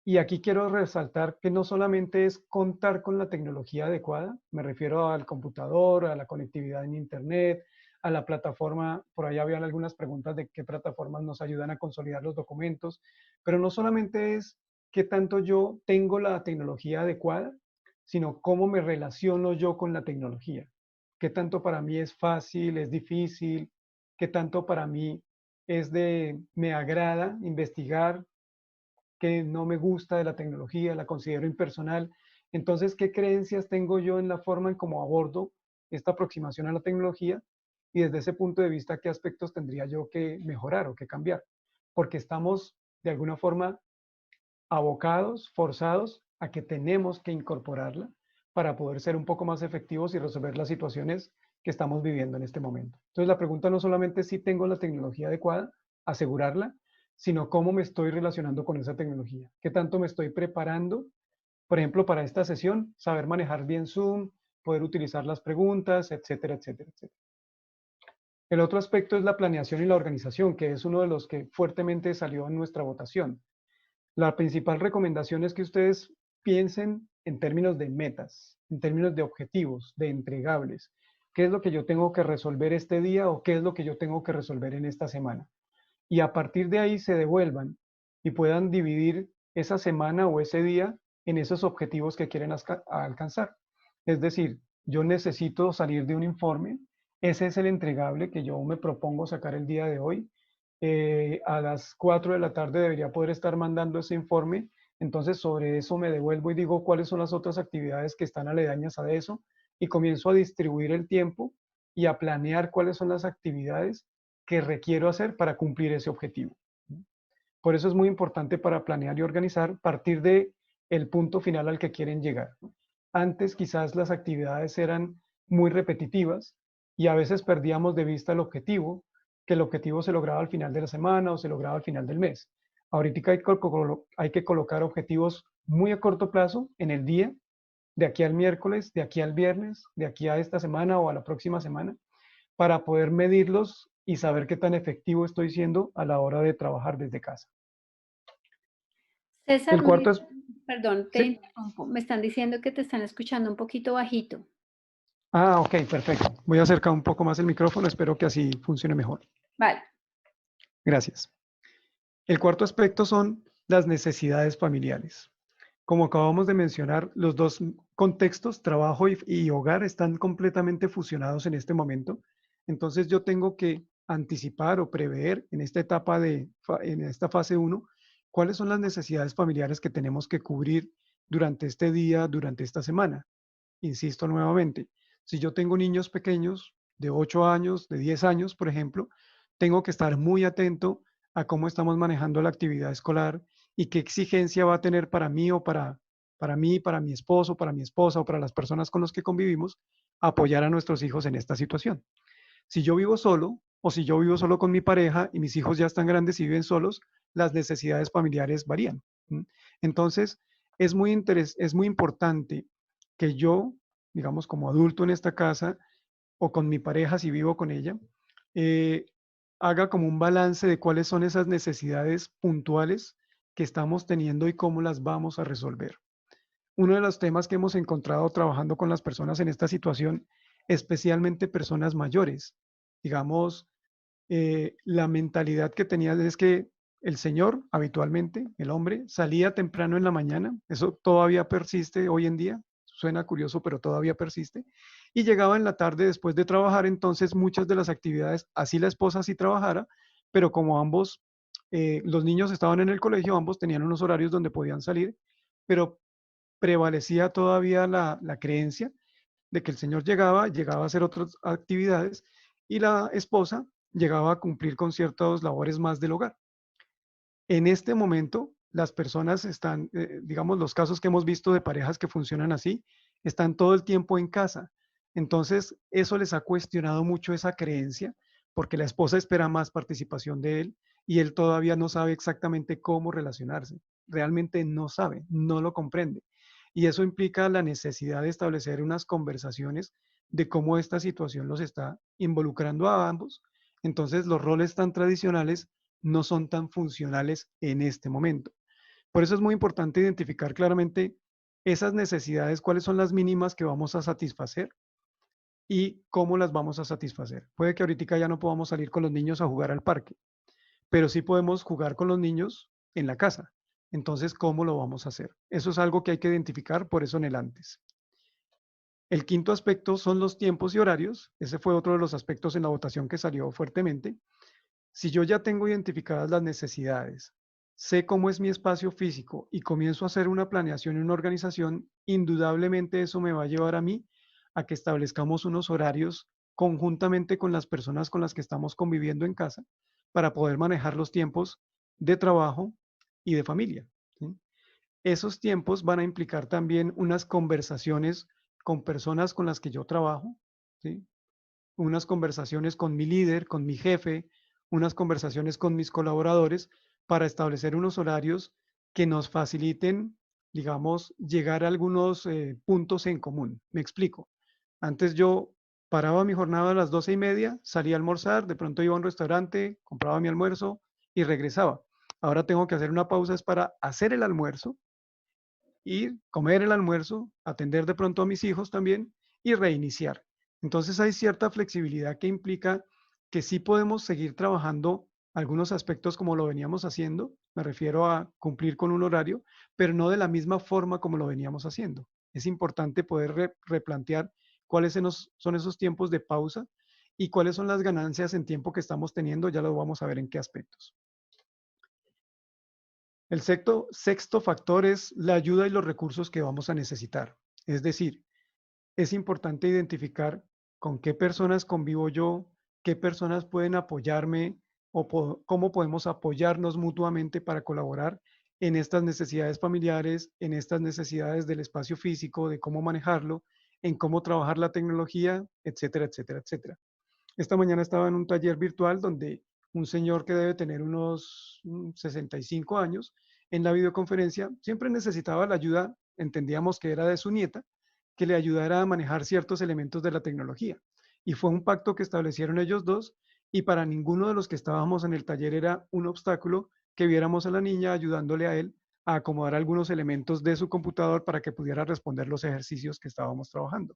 Y aquí quiero resaltar que no solamente es contar con la tecnología adecuada, me refiero al computador, a la conectividad en Internet, a la plataforma, por ahí habían algunas preguntas de qué plataformas nos ayudan a consolidar los documentos, pero no solamente es qué tanto yo tengo la tecnología adecuada, sino cómo me relaciono yo con la tecnología. Qué tanto para mí es fácil, es difícil, qué tanto para mí me agrada investigar, que no me gusta de la tecnología, la considero impersonal. Entonces, ¿qué creencias tengo yo en la forma en cómo abordo esta aproximación a la tecnología? Y desde ese punto de vista, ¿qué aspectos tendría yo que mejorar o que cambiar? Porque estamos de alguna forma abocados, forzados a que tenemos que incorporarla para poder ser un poco más efectivos y resolver las situaciones que estamos viviendo en este momento. Entonces, la pregunta no solamente es si tengo la tecnología adecuada, asegurarla, sino cómo me estoy relacionando con esa tecnología, qué tanto me estoy preparando, por ejemplo, para esta sesión, saber manejar bien Zoom, poder utilizar las preguntas, etcétera, etcétera, etcétera. El otro aspecto es la planeación y la organización, que es uno de los que fuertemente salió en nuestra votación. La principal recomendación es que ustedes piensen en términos de metas, en términos de objetivos, de entregables. ¿Qué es lo que yo tengo que resolver este día o qué es lo que yo tengo que resolver en esta semana? Y a partir de ahí se devuelvan y puedan dividir esa semana o ese día en esos objetivos que quieren alcanzar. Es decir, yo necesito salir de un informe, ese es el entregable que yo me propongo sacar el día de hoy. A las 4 de la tarde debería poder estar mandando ese informe, entonces sobre eso me devuelvo y digo cuáles son las otras actividades que están aledañas a eso y comienzo a distribuir el tiempo y a planear cuáles son las actividades que requiero hacer para cumplir ese objetivo. Por eso es muy importante para planear y organizar partir de el punto final al que quieren llegar. Antes quizás las actividades eran muy repetitivas y a veces perdíamos de vista el objetivo, que el objetivo se lograba al final de la semana o se lograba al final del mes. Ahorita hay que colocar objetivos muy a corto plazo en el día, de aquí al miércoles, de aquí al viernes, de aquí a esta semana o a la próxima semana, para poder medirlos y saber qué tan efectivo estoy siendo a la hora de trabajar desde casa. César, El cuarto es, perdón, te sí. interrumpo. Me están diciendo que te están escuchando un poquito bajito. Ah, ok, perfecto. Voy a acercar un poco más el micrófono, espero que así funcione mejor. Vale. Gracias. El cuarto aspecto son las necesidades familiares. Como acabamos de mencionar, los dos contextos, trabajo y hogar, están completamente fusionados en este momento. Entonces yo tengo que anticipar o prever en esta etapa en esta fase 1, cuáles son las necesidades familiares que tenemos que cubrir durante este día, durante esta semana. Insisto nuevamente, si yo tengo niños pequeños de 8 años, de 10 años, por ejemplo, tengo que estar muy atento a cómo estamos manejando la actividad escolar y qué exigencia va a tener para mí o para mí, para mi esposo, para mi esposa o para las personas con las que convivimos, apoyar a nuestros hijos en esta situación. Si yo vivo solo o si yo vivo solo con mi pareja y mis hijos ya están grandes y viven solos, las necesidades familiares varían. Entonces, es muy importante que yo, digamos, como adulto en esta casa o con mi pareja si vivo con ella, eh, haga como un balance de cuáles son esas necesidades puntuales que estamos teniendo y cómo las vamos a resolver. Uno de los temas que hemos encontrado trabajando con las personas en esta situación, especialmente personas mayores, digamos, la mentalidad que tenía es que el señor, habitualmente, el hombre, salía temprano en la mañana, eso todavía persiste hoy en día, suena curioso, pero todavía persiste, y llegaba en la tarde después de trabajar, entonces muchas de las actividades, así la esposa sí trabajara, pero como ambos, los niños estaban en el colegio, ambos tenían unos horarios donde podían salir, pero prevalecía todavía la creencia de que el señor llegaba a hacer otras actividades y la esposa llegaba a cumplir con ciertas labores más del hogar. En este momento, las personas están, digamos, los casos que hemos visto de parejas que funcionan así, están todo el tiempo en casa. Entonces, eso les ha cuestionado mucho esa creencia, porque la esposa espera más participación de él y él todavía no sabe exactamente cómo relacionarse. Realmente no sabe, no lo comprende. Y eso implica la necesidad de establecer unas conversaciones de cómo esta situación los está involucrando a ambos. Entonces, los roles tan tradicionales no son tan funcionales en este momento. Por eso es muy importante identificar claramente esas necesidades, cuáles son las mínimas que vamos a satisfacer y cómo las vamos a satisfacer. Puede que ahorita ya no podamos salir con los niños a jugar al parque, pero sí podemos jugar con los niños en la casa. Entonces, ¿cómo lo vamos a hacer? Eso es algo que hay que identificar, por eso en el antes. El quinto aspecto son los tiempos y horarios. Ese fue otro de los aspectos en la votación que salió fuertemente. Si yo ya tengo identificadas las necesidades, sé cómo es mi espacio físico y comienzo a hacer una planeación y una organización, indudablemente eso me va a llevar a mí a que establezcamos unos horarios conjuntamente con las personas con las que estamos conviviendo en casa para poder manejar los tiempos de trabajo y de familia, ¿sí? Esos tiempos van a implicar también unas conversaciones con personas con las que yo trabajo, ¿sí? Unas conversaciones con mi líder, con mi jefe, unas conversaciones con mis colaboradores para establecer unos horarios que nos faciliten, digamos, llegar a algunos puntos en común. Me explico. Antes yo paraba mi jornada a las 12:30, salía a almorzar, de pronto iba a un restaurante, compraba mi almuerzo y regresaba. Ahora tengo que hacer una pausa es para hacer el almuerzo, ir, comer el almuerzo, atender de pronto a mis hijos también y reiniciar. Entonces hay cierta flexibilidad que implica que sí podemos seguir trabajando algunos aspectos como lo veníamos haciendo, me refiero a cumplir con un horario, pero no de la misma forma como lo veníamos haciendo. Es importante poder replantear cuáles son esos tiempos de pausa y cuáles son las ganancias en tiempo que estamos teniendo, ya lo vamos a ver en qué aspectos. El sexto factor es la ayuda y los recursos que vamos a necesitar. Es decir, es importante identificar con qué personas convivo yo, qué personas pueden apoyarme o cómo podemos apoyarnos mutuamente para colaborar en estas necesidades familiares, en estas necesidades del espacio físico, de cómo manejarlo, en cómo trabajar la tecnología, etcétera, etcétera, etcétera. Esta mañana estaba en un taller virtual donde un señor que debe tener unos 65 años en la videoconferencia siempre necesitaba la ayuda, entendíamos que era de su nieta, que le ayudara a manejar ciertos elementos de la tecnología. Y fue un pacto que establecieron ellos dos y para ninguno de los que estábamos en el taller era un obstáculo que viéramos a la niña ayudándole a él a acomodar algunos elementos de su computador para que pudiera responder los ejercicios que estábamos trabajando.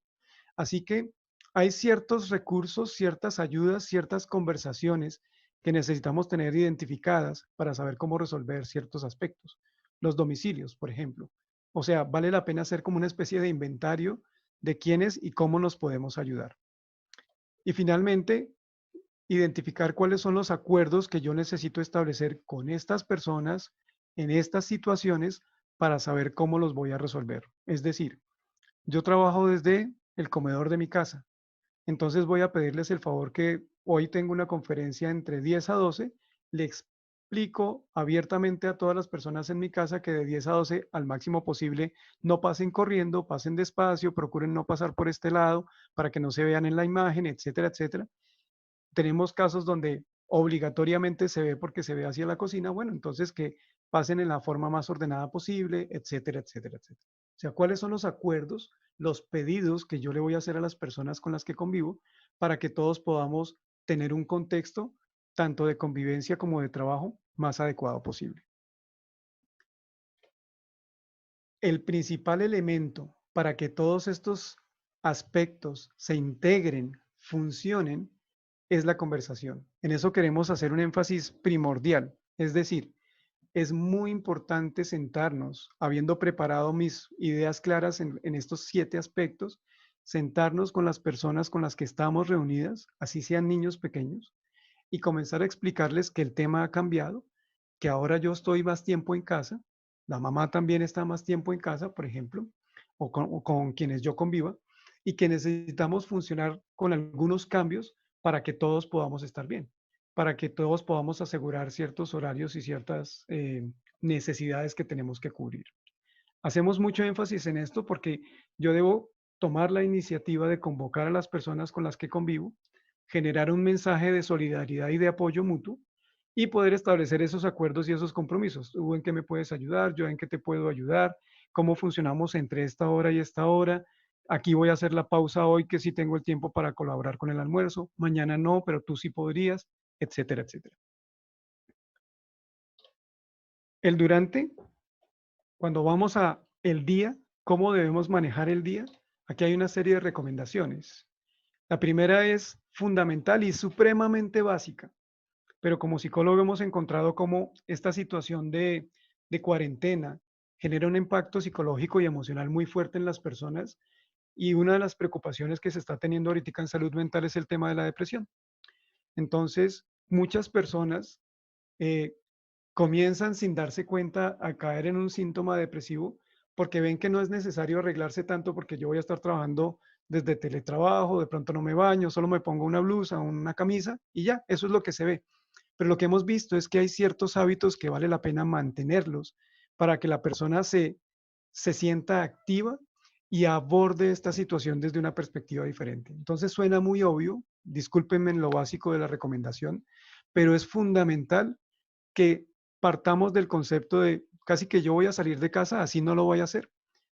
Así que hay ciertos recursos, ciertas ayudas, ciertas conversaciones que necesitamos tener identificadas para saber cómo resolver ciertos aspectos. Los domicilios, por ejemplo. O sea, vale la pena hacer como una especie de inventario de quiénes y cómo nos podemos ayudar. Y finalmente, identificar cuáles son los acuerdos que yo necesito establecer con estas personas en estas situaciones para saber cómo los voy a resolver. Es decir, yo trabajo desde el comedor de mi casa. Entonces voy a pedirles el favor que hoy tengo una conferencia entre 10 a 12. Le explico abiertamente a todas las personas en mi casa que de 10 a 12 al máximo posible no pasen corriendo, pasen despacio, procuren no pasar por este lado para que no se vean en la imagen, etcétera, etcétera. Tenemos casos donde obligatoriamente se ve porque se ve hacia la cocina, bueno, entonces que pasen en la forma más ordenada posible, etcétera, etcétera, etcétera. O sea, ¿cuáles son los acuerdos, los pedidos que yo le voy a hacer a las personas con las que convivo para que todos podamos tener un contexto tanto de convivencia como de trabajo más adecuado posible? el principal elemento para que todos estos aspectos se integren, funcionen, es la conversación. En eso queremos hacer un énfasis primordial. Es decir, es muy importante sentarnos, habiendo preparado mis ideas claras en estos 7 aspectos, sentarnos con las personas con las que estamos reunidas, así sean niños pequeños, y comenzar a explicarles que el tema ha cambiado, que ahora yo estoy más tiempo en casa, la mamá también está más tiempo en casa, por ejemplo, o con quienes yo conviva, y que necesitamos funcionar con algunos cambios para que todos podamos estar bien, para que todos podamos asegurar ciertos horarios y ciertas necesidades que tenemos que cubrir. Hacemos mucho énfasis en esto porque yo debo tomar la iniciativa de convocar a las personas con las que convivo, generar un mensaje de solidaridad y de apoyo mutuo y poder establecer esos acuerdos y esos compromisos. ¿Tú en qué me puedes ayudar? ¿Yo en qué te puedo ayudar? ¿Cómo funcionamos entre esta hora y esta hora? Aquí voy a hacer la pausa hoy que sí tengo el tiempo para colaborar con el almuerzo. Mañana no, pero tú sí podrías, etcétera, etcétera. El durante, cuando vamos a el día, ¿cómo debemos manejar el día? Aquí hay una serie de recomendaciones. La primera es fundamental y supremamente básica, pero como psicólogo hemos encontrado cómo esta situación de cuarentena genera un impacto psicológico y emocional muy fuerte en las personas y una de las preocupaciones que se está teniendo ahorita en salud mental es el tema de la depresión. Entonces, muchas personas eh, comienzan sin darse cuenta a caer en un síntoma depresivo porque ven que no es necesario arreglarse tanto porque yo voy a estar trabajando desde teletrabajo, de pronto no me baño, solo me pongo una blusa, una camisa y ya, eso es lo que se ve. Pero lo que hemos visto es que hay ciertos hábitos que vale la pena mantenerlos para que la persona se sienta activa y aborde esta situación desde una perspectiva diferente. Entonces suena muy obvio, discúlpenme en lo básico de la recomendación, pero es fundamental que partamos del concepto de casi que yo voy a salir de casa, así no lo voy a hacer.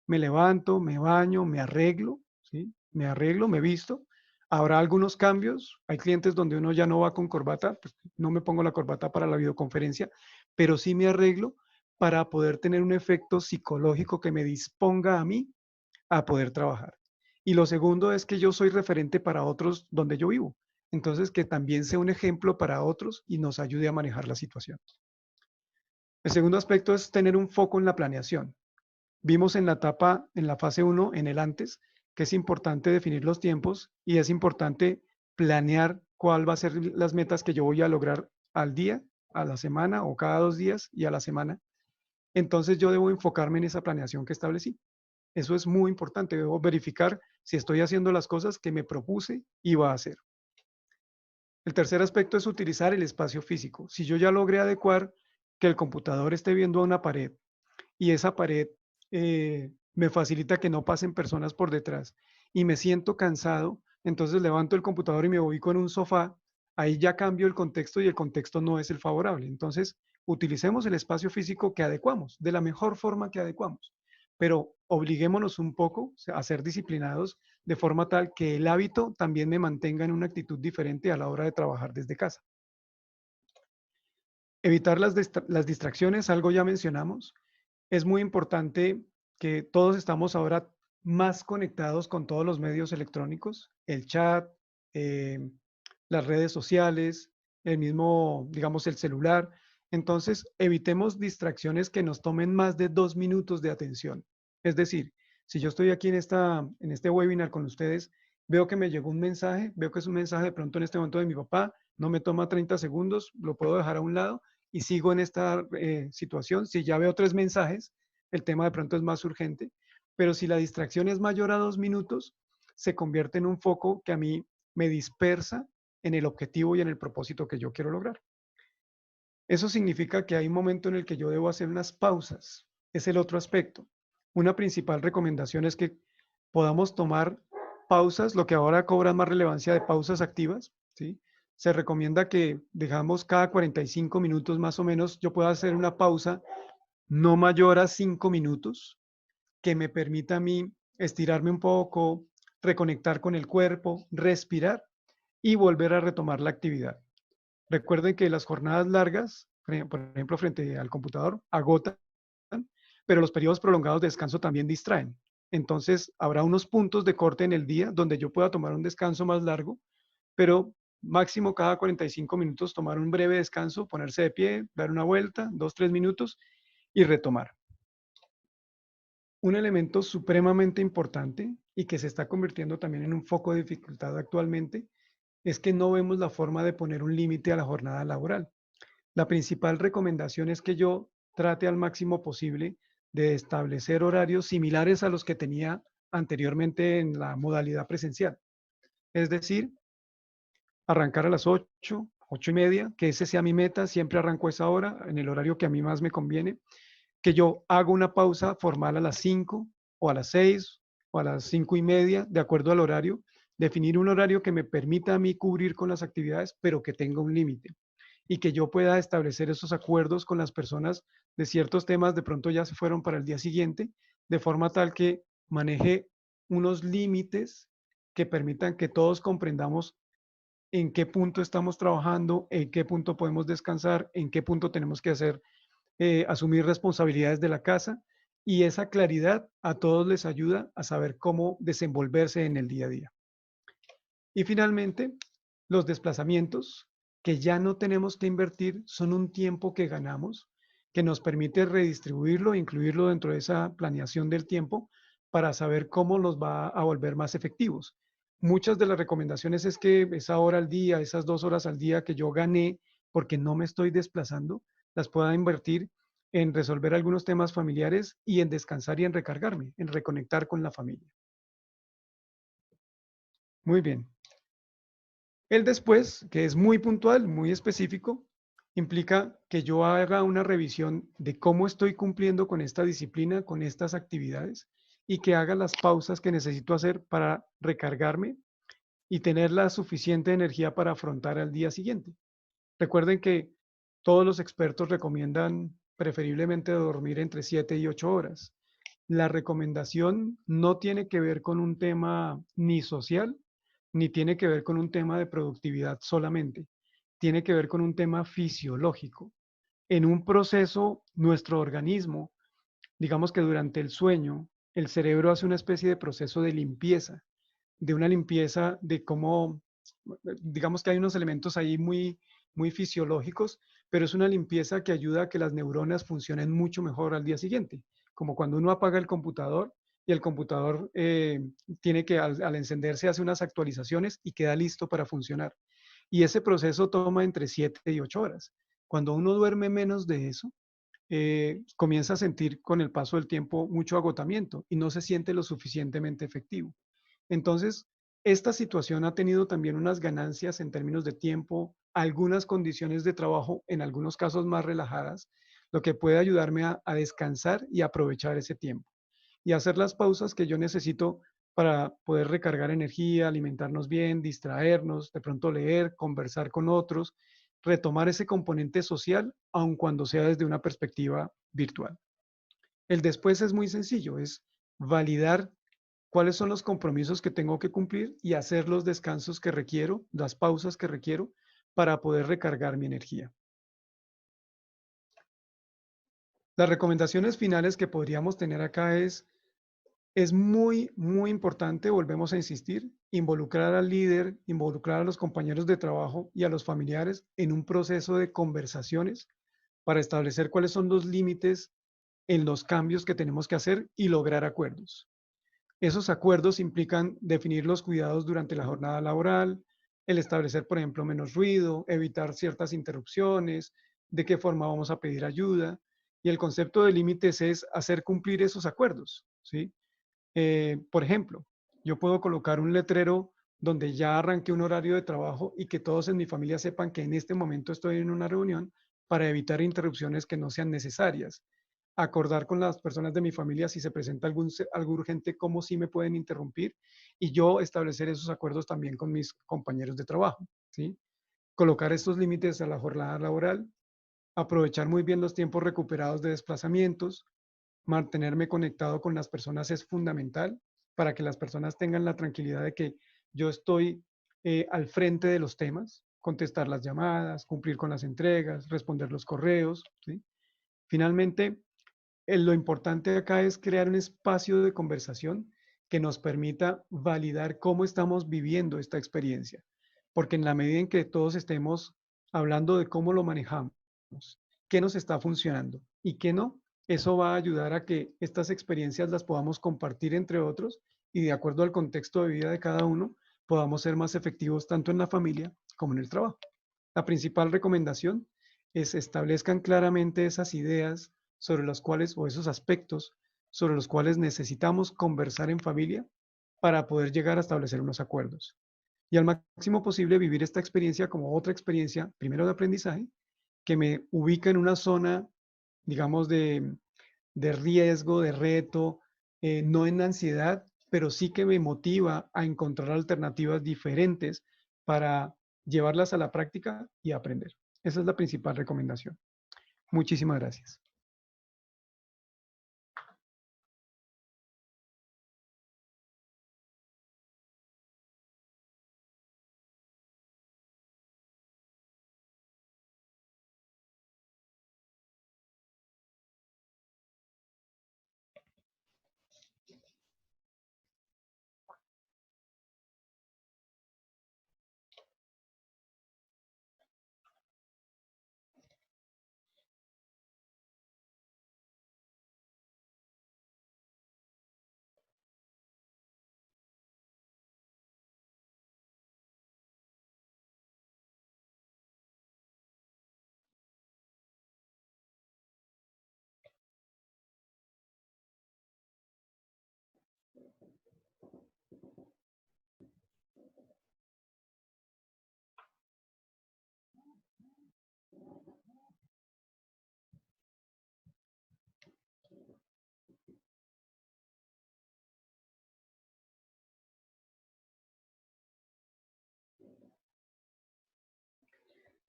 Me levanto, me baño, me arreglo, ¿sí? Me arreglo, me visto. Habrá algunos cambios. Hay clientes donde uno ya no va con corbata, pues no me pongo la corbata para la videoconferencia, pero sí me arreglo para poder tener un efecto psicológico que me disponga a mí a poder trabajar. Y lo segundo es que yo soy referente para otros donde yo vivo. Entonces, que también sea un ejemplo para otros y nos ayude a manejar la situación. El segundo aspecto es tener un foco en la planeación. Vimos en la etapa, en la fase uno, en el antes, que es importante definir los tiempos y es importante planear cuál va a ser las metas que yo voy a lograr al día, a la semana o cada 2 días y a la semana. Entonces yo debo enfocarme en esa planeación que establecí. Eso es muy importante. Debo verificar si estoy haciendo las cosas que me propuse y va a hacer. El tercer aspecto es utilizar el espacio físico. Si yo ya logré adecuar que el computador esté viendo a una pared y esa pared me facilita que no pasen personas por detrás y me siento cansado, entonces levanto el computador y me ubico en un sofá, ahí ya cambio el contexto y el contexto no es el favorable. Entonces, utilicemos el espacio físico que adecuamos, de la mejor forma que adecuamos, pero obliguémonos un poco a ser disciplinados de forma tal que el hábito también me mantenga en una actitud diferente a la hora de trabajar desde casa. Evitar las distracciones, algo ya mencionamos. Es muy importante que todos estamos ahora más conectados con todos los medios electrónicos, el chat, eh, las redes sociales, el mismo, digamos, el celular. Entonces, evitemos distracciones que nos tomen más de 2 minutos de atención. Es decir, si yo estoy aquí en este webinar con ustedes, veo que me llegó un mensaje, veo que es un mensaje de pronto en este momento de mi papá, no me toma 30 segundos, lo puedo dejar a un lado y sigo en esta situación. Si ya veo 3 mensajes, el tema de pronto es más urgente, pero si la distracción es mayor a 2 minutos, se convierte en un foco que a mí me dispersa en el objetivo y en el propósito que yo quiero lograr. Eso significa que hay un momento en el que yo debo hacer unas pausas. Es el otro aspecto. Una principal recomendación es que podamos tomar pausas, lo que ahora cobra más relevancia de pausas activas, ¿sí? Se recomienda que dejamos cada 45 minutos más o menos, yo pueda hacer una pausa no mayor a 5 minutos que me permita a mí estirarme un poco, reconectar con el cuerpo, respirar y volver a retomar la actividad. Recuerden que las jornadas largas, por ejemplo, frente al computador, agotan, pero los periodos prolongados de descanso también distraen. Entonces, habrá unos puntos de corte en el día donde yo pueda tomar un descanso más largo, pero máximo cada 45 minutos tomar un breve descanso, ponerse de pie, dar una vuelta, 2, 3 minutos y retomar. Un elemento supremamente importante y que se está convirtiendo también en un foco de dificultad actualmente es que no vemos la forma de poner un límite a la jornada laboral. La principal recomendación es que yo trate al máximo posible de establecer horarios similares a los que tenía anteriormente en la modalidad presencial. Es decir, arrancar a las 8, 8:30, que ese sea mi meta, siempre arranco a esa hora, en el horario que a mí más me conviene, que yo hago una pausa formal a las 5 o a las 6 o a las 5:30, de acuerdo al horario, definir un horario que me permita a mí cubrir con las actividades, pero que tenga un límite y que yo pueda establecer esos acuerdos con las personas de ciertos temas, de pronto ya se fueron para el día siguiente, de forma tal que maneje unos límites que permitan que todos comprendamos en qué punto estamos trabajando, en qué punto podemos descansar, en qué punto tenemos que hacer, asumir responsabilidades de la casa. Y esa claridad a todos les ayuda a saber cómo desenvolverse en el día a día. Y finalmente, los desplazamientos que ya no tenemos que invertir son un tiempo que ganamos, que nos permite redistribuirlo e incluirlo dentro de esa planeación del tiempo para saber cómo los va a volver más efectivos. Muchas de las recomendaciones es que esa hora al día, esas 2 horas al día que yo gané porque no me estoy desplazando, las pueda invertir en resolver algunos temas familiares y en descansar y en recargarme, en reconectar con la familia. Muy bien. El después, que es muy puntual, muy específico, implica que yo haga una revisión de cómo estoy cumpliendo con esta disciplina, con estas actividades, y que haga las pausas que necesito hacer para recargarme y tener la suficiente energía para afrontar al día siguiente. Recuerden que todos los expertos recomiendan preferiblemente dormir entre 7 y 8 horas. La recomendación no tiene que ver con un tema ni social, ni tiene que ver con un tema de productividad solamente. Tiene que ver con un tema fisiológico. En un proceso, nuestro organismo, digamos que durante el sueño, el cerebro hace una especie de proceso de limpieza, de una limpieza de cómo, digamos que hay unos elementos ahí muy fisiológicos, pero es una limpieza que ayuda a que las neuronas funcionen mucho mejor al día siguiente, como cuando uno apaga el computador y el computador tiene que, al encenderse, hace unas actualizaciones y queda listo para funcionar. Y ese proceso toma entre 7 y 8 horas. Cuando uno duerme menos de eso, comienza a sentir con el paso del tiempo mucho agotamiento y no se siente lo suficientemente efectivo. Entonces, esta situación ha tenido también unas ganancias en términos de tiempo, algunas condiciones de trabajo, en algunos casos más relajadas, lo que puede ayudarme a descansar y aprovechar ese tiempo y hacer las pausas que yo necesito para poder recargar energía, alimentarnos bien, distraernos, de pronto leer, conversar con otros, retomar ese componente social, aun cuando sea desde una perspectiva virtual. El después es muy sencillo, es validar cuáles son los compromisos que tengo que cumplir y hacer los descansos que requiero, las pausas que requiero para poder recargar mi energía. Las recomendaciones finales que podríamos tener acá es muy importante, volvemos a insistir, involucrar al líder, involucrar a los compañeros de trabajo y a los familiares en un proceso de conversaciones para establecer cuáles son los límites en los cambios que tenemos que hacer y lograr acuerdos. Esos acuerdos implican definir los cuidados durante la jornada laboral, el establecer, por ejemplo, menos ruido, evitar ciertas interrupciones, de qué forma vamos a pedir ayuda. Y el concepto de límites es hacer cumplir esos acuerdos, ¿sí? Por ejemplo, yo puedo colocar un letrero donde ya arranqué un horario de trabajo y que todos en mi familia sepan que en este momento estoy en una reunión para evitar interrupciones que no sean necesarias. Acordar con las personas de mi familia si se presenta algo urgente, cómo sí me pueden interrumpir y yo establecer esos acuerdos también con mis compañeros de trabajo, ¿sí? Colocar estos límites a la jornada laboral, aprovechar muy bien los tiempos recuperados de desplazamientos, mantenerme conectado con las personas es fundamental para que las personas tengan la tranquilidad de que yo estoy al frente de los temas, contestar las llamadas, cumplir con las entregas, responder los correos, ¿sí? Finalmente, lo importante acá es crear un espacio de conversación que nos permita validar cómo estamos viviendo esta experiencia, porque en la medida en que todos estemos hablando de cómo lo manejamos, qué nos está funcionando y qué no, eso va a ayudar a que estas experiencias las podamos compartir entre otros y de acuerdo al contexto de vida de cada uno, podamos ser más efectivos tanto en la familia como en el trabajo. La principal recomendación es establezcan claramente esas ideas sobre los cuales o esos aspectos sobre los cuales necesitamos conversar en familia para poder llegar a establecer unos acuerdos. Y al máximo posible vivir esta experiencia como otra experiencia, primero de aprendizaje, que me ubica en una zona, digamos, de riesgo, de reto, no en ansiedad, pero sí que me motiva a encontrar alternativas diferentes para llevarlas a la práctica y aprender. Esa es la principal recomendación. Muchísimas gracias.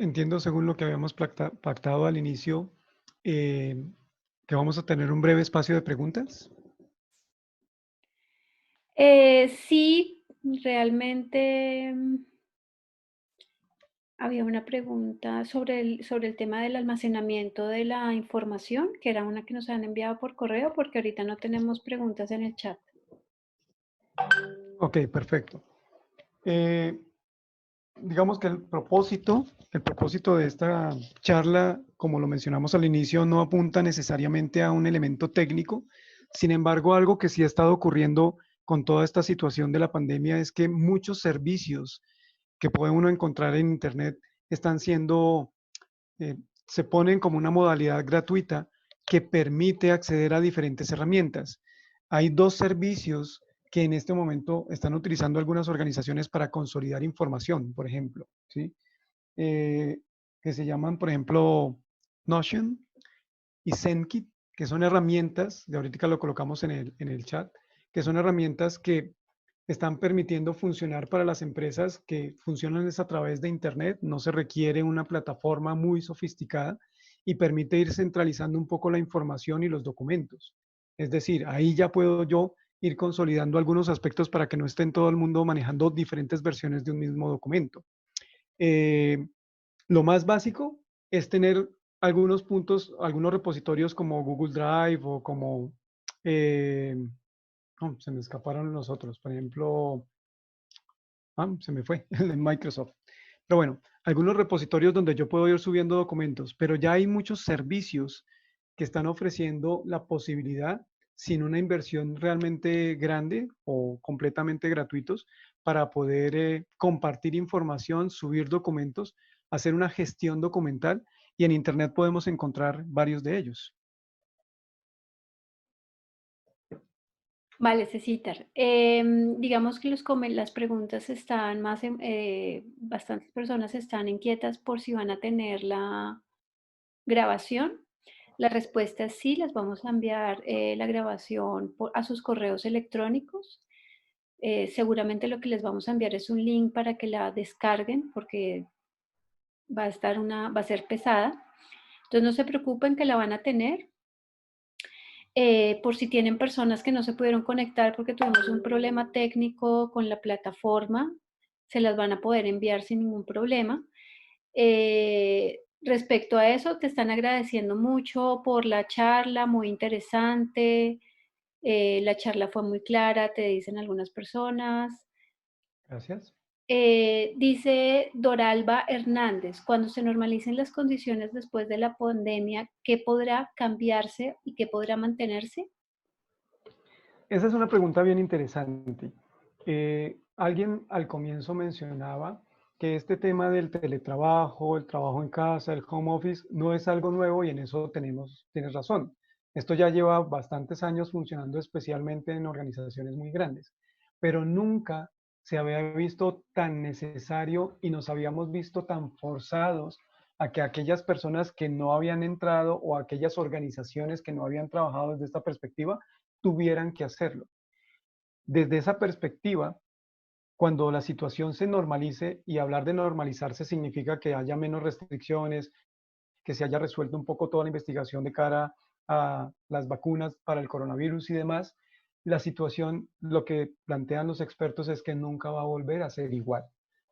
Entiendo, según lo que habíamos pactado al inicio, eh, que vamos a tener un breve espacio de preguntas. Sí, realmente había una pregunta sobre el tema del almacenamiento de la información, que era una que nos han enviado por correo, porque ahorita no tenemos preguntas en el chat. Ok, perfecto. Eh, digamos que el propósito de esta charla, como lo mencionamos al inicio, no apunta necesariamente a un elemento técnico. Sin embargo, algo que sí ha estado ocurriendo con toda esta situación de la pandemia es que muchos servicios que puede uno encontrar en Internet están siendo, se ponen como una modalidad gratuita que permite acceder a diferentes herramientas. Hay dos servicios que en este momento están utilizando algunas organizaciones para consolidar información, por ejemplo, ¿sí? Eh, que se llaman, por ejemplo, Notion y ZenKit, que son herramientas, de ahorita lo colocamos en el chat, que son herramientas que están permitiendo funcionar para las empresas que funcionan es a través de Internet, no se requiere una plataforma muy sofisticada y permite ir centralizando un poco la información y los documentos. Es decir, ahí ya puedo yo ir consolidando algunos aspectos para que no estén todo el mundo manejando diferentes versiones de un mismo documento. Eh, lo más básico es tener algunos puntos, algunos repositorios como Google Drive o como, eh, oh, se me escaparon los otros, por ejemplo, se me fue, el de Microsoft. Pero bueno, algunos repositorios donde yo puedo ir subiendo documentos, pero ya hay muchos servicios que están ofreciendo la posibilidad, sin una inversión realmente grande o completamente gratuitos, para poder compartir información, subir documentos, hacer una gestión documental y en Internet podemos encontrar varios de ellos. Vale, Cecitar. Digamos que las preguntas están más, bastantes personas están inquietas por si van a tener la grabación. La respuesta es sí, les vamos a enviar la grabación a sus correos electrónicos. Seguramente lo que les vamos a enviar es un link para que la descarguen porque va a ser pesada. Entonces no se preocupen que la van a tener. Por si tienen personas que no se pudieron conectar porque tuvimos un problema técnico con la plataforma, se las van a poder enviar sin ningún problema. Respecto a eso, te están agradeciendo mucho por la charla, muy interesante. La charla fue muy clara, te dicen algunas personas. Gracias. Dice Doralba Hernández, cuando se normalicen las condiciones después de la pandemia, ¿qué podrá cambiarse y qué podrá mantenerse? Esa es una pregunta bien interesante. Alguien al comienzo mencionaba que este tema del teletrabajo, el trabajo en casa, el home office, no es algo nuevo y en eso tienes razón. Esto ya lleva bastantes años funcionando, especialmente en organizaciones muy grandes, pero nunca se había visto tan necesario y nos habíamos visto tan forzados a que aquellas personas que no habían entrado o aquellas organizaciones que no habían trabajado desde esta perspectiva tuvieran que hacerlo. Desde esa perspectiva, cuando la situación se normalice, y hablar de normalizarse significa que haya menos restricciones, que se haya resuelto un poco toda la investigación de cara a las vacunas para el coronavirus y demás, la situación, lo que plantean los expertos es que nunca va a volver a ser igual.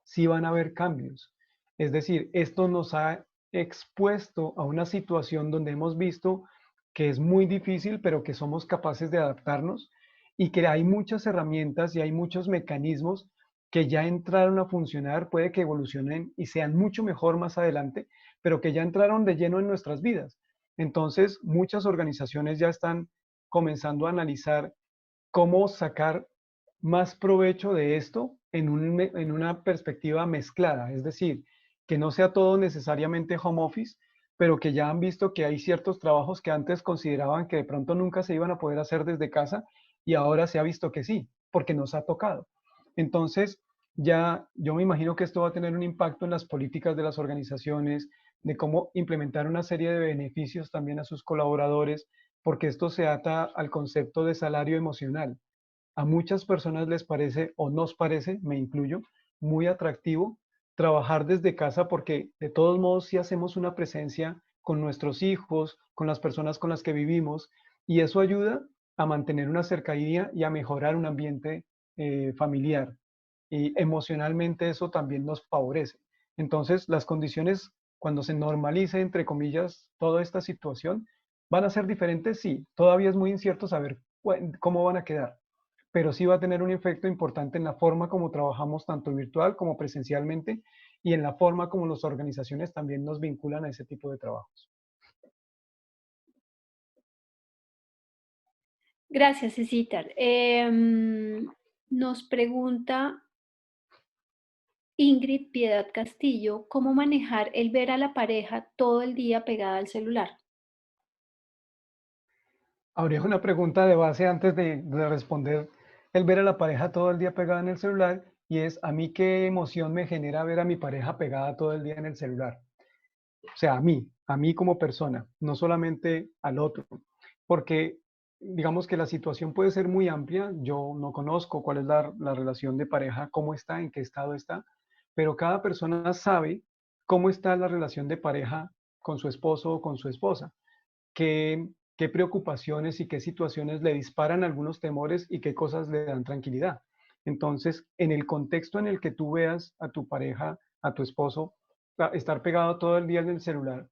Sí van a haber cambios. Es decir, esto nos ha expuesto a una situación donde hemos visto que es muy difícil, pero que somos capaces de adaptarnos y que hay muchas herramientas y hay muchos mecanismos que ya entraron a funcionar, puede que evolucionen y sean mucho mejor más adelante, pero que ya entraron de lleno en nuestras vidas. Entonces, muchas organizaciones ya están comenzando a analizar cómo sacar más provecho de esto en una perspectiva mezclada, es decir, que no sea todo necesariamente home office, pero que ya han visto que hay ciertos trabajos que antes consideraban que de pronto nunca se iban a poder hacer desde casa y ahora se ha visto que sí, porque nos ha tocado. Entonces, ya yo me imagino que esto va a tener un impacto en las políticas de las organizaciones, de cómo implementar una serie de beneficios también a sus colaboradores, porque esto se ata al concepto de salario emocional. A muchas personas les parece, o nos parece, me incluyo, muy atractivo trabajar desde casa porque de todos modos sí hacemos una presencia con nuestros hijos, con las personas con las que vivimos, y eso ayuda a mantener una cercanía y a mejorar un ambiente familiar. Y emocionalmente eso también nos favorece. Entonces, las condiciones, cuando se normalice, entre comillas, toda esta situación, ¿van a ser diferentes? Sí, todavía es muy incierto saber cómo van a quedar, pero sí va a tener un efecto importante en la forma como trabajamos tanto virtual como presencialmente y en la forma como las organizaciones también nos vinculan a ese tipo de trabajos. Gracias, Cecitar. Nos pregunta Ingrid Piedad Castillo, ¿cómo manejar el ver a la pareja todo el día pegada al celular? Habría una pregunta de base antes de responder el ver a la pareja todo el día pegada en el celular y es, ¿a mí qué emoción me genera ver a mi pareja pegada todo el día en el celular? O sea, a mí como persona, no solamente al otro, porque digamos que la situación puede ser muy amplia, yo no conozco cuál es la relación de pareja, cómo está, en qué estado está, pero cada persona sabe cómo está la relación de pareja con su esposo o con su esposa, qué preocupaciones y qué situaciones le disparan algunos temores y qué cosas le dan tranquilidad. Entonces, en el contexto en el que tú veas a tu pareja, a tu esposo, estar pegado todo el día en el celular,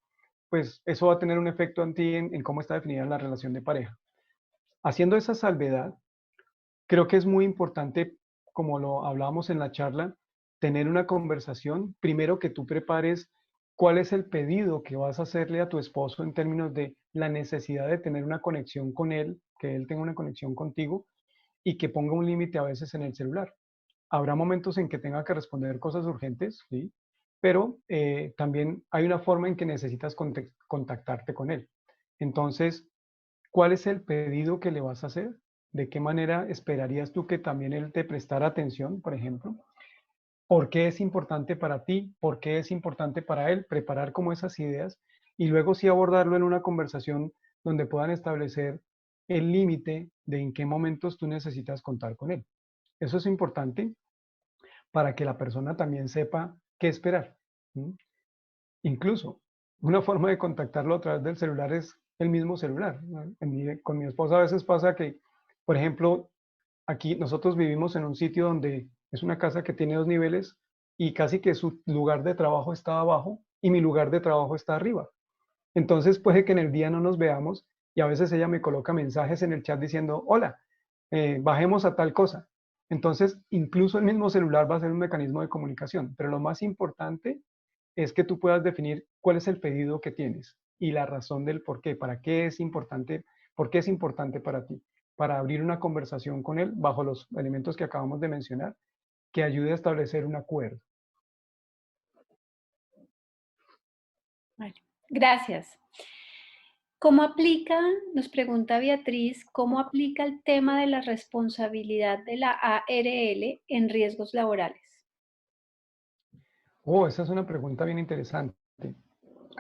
pues eso va a tener un efecto en ti en cómo está definida la relación de pareja. Haciendo esa salvedad, creo que es muy importante, como lo hablábamos en la charla, tener una conversación. Primero que tú prepares cuál es el pedido que vas a hacerle a tu esposo en términos de la necesidad de tener una conexión con él, que él tenga una conexión contigo y que ponga un límite a veces en el celular. Habrá momentos en que tenga que responder cosas urgentes, ¿sí? Pero también hay una forma en que necesitas contactarte con él. Entonces, ¿cuál es el pedido que le vas a hacer? ¿De qué manera esperarías tú que también él te prestara atención, por ejemplo? ¿Por qué es importante para ti? ¿Por qué es importante para él? Preparar como esas ideas y luego sí abordarlo en una conversación donde puedan establecer el límite de en qué momentos tú necesitas contar con él. Eso es importante para que la persona también sepa qué esperar. ¿Sí? Incluso, una forma de contactarlo a través del celular es el mismo celular, ¿no? Con mi esposa a veces pasa que, por ejemplo, aquí nosotros vivimos en un sitio donde es una casa que tiene 2 niveles y casi que su lugar de trabajo está abajo y mi lugar de trabajo está arriba. Entonces puede que en el día no nos veamos y a veces ella me coloca mensajes en el chat diciendo, hola, bajemos a tal cosa. Entonces, incluso el mismo celular va a ser un mecanismo de comunicación, pero lo más importante es que tú puedas definir cuál es el pedido que tienes y la razón del por qué, para qué es importante, por qué es importante para ti, para abrir una conversación con él bajo los elementos que acabamos de mencionar, que ayude a establecer un acuerdo. Vale, gracias. ¿Cómo aplica, nos pregunta Beatriz, cómo aplica el tema de la responsabilidad de la ARL en riesgos laborales? Oh, esa es una pregunta bien interesante.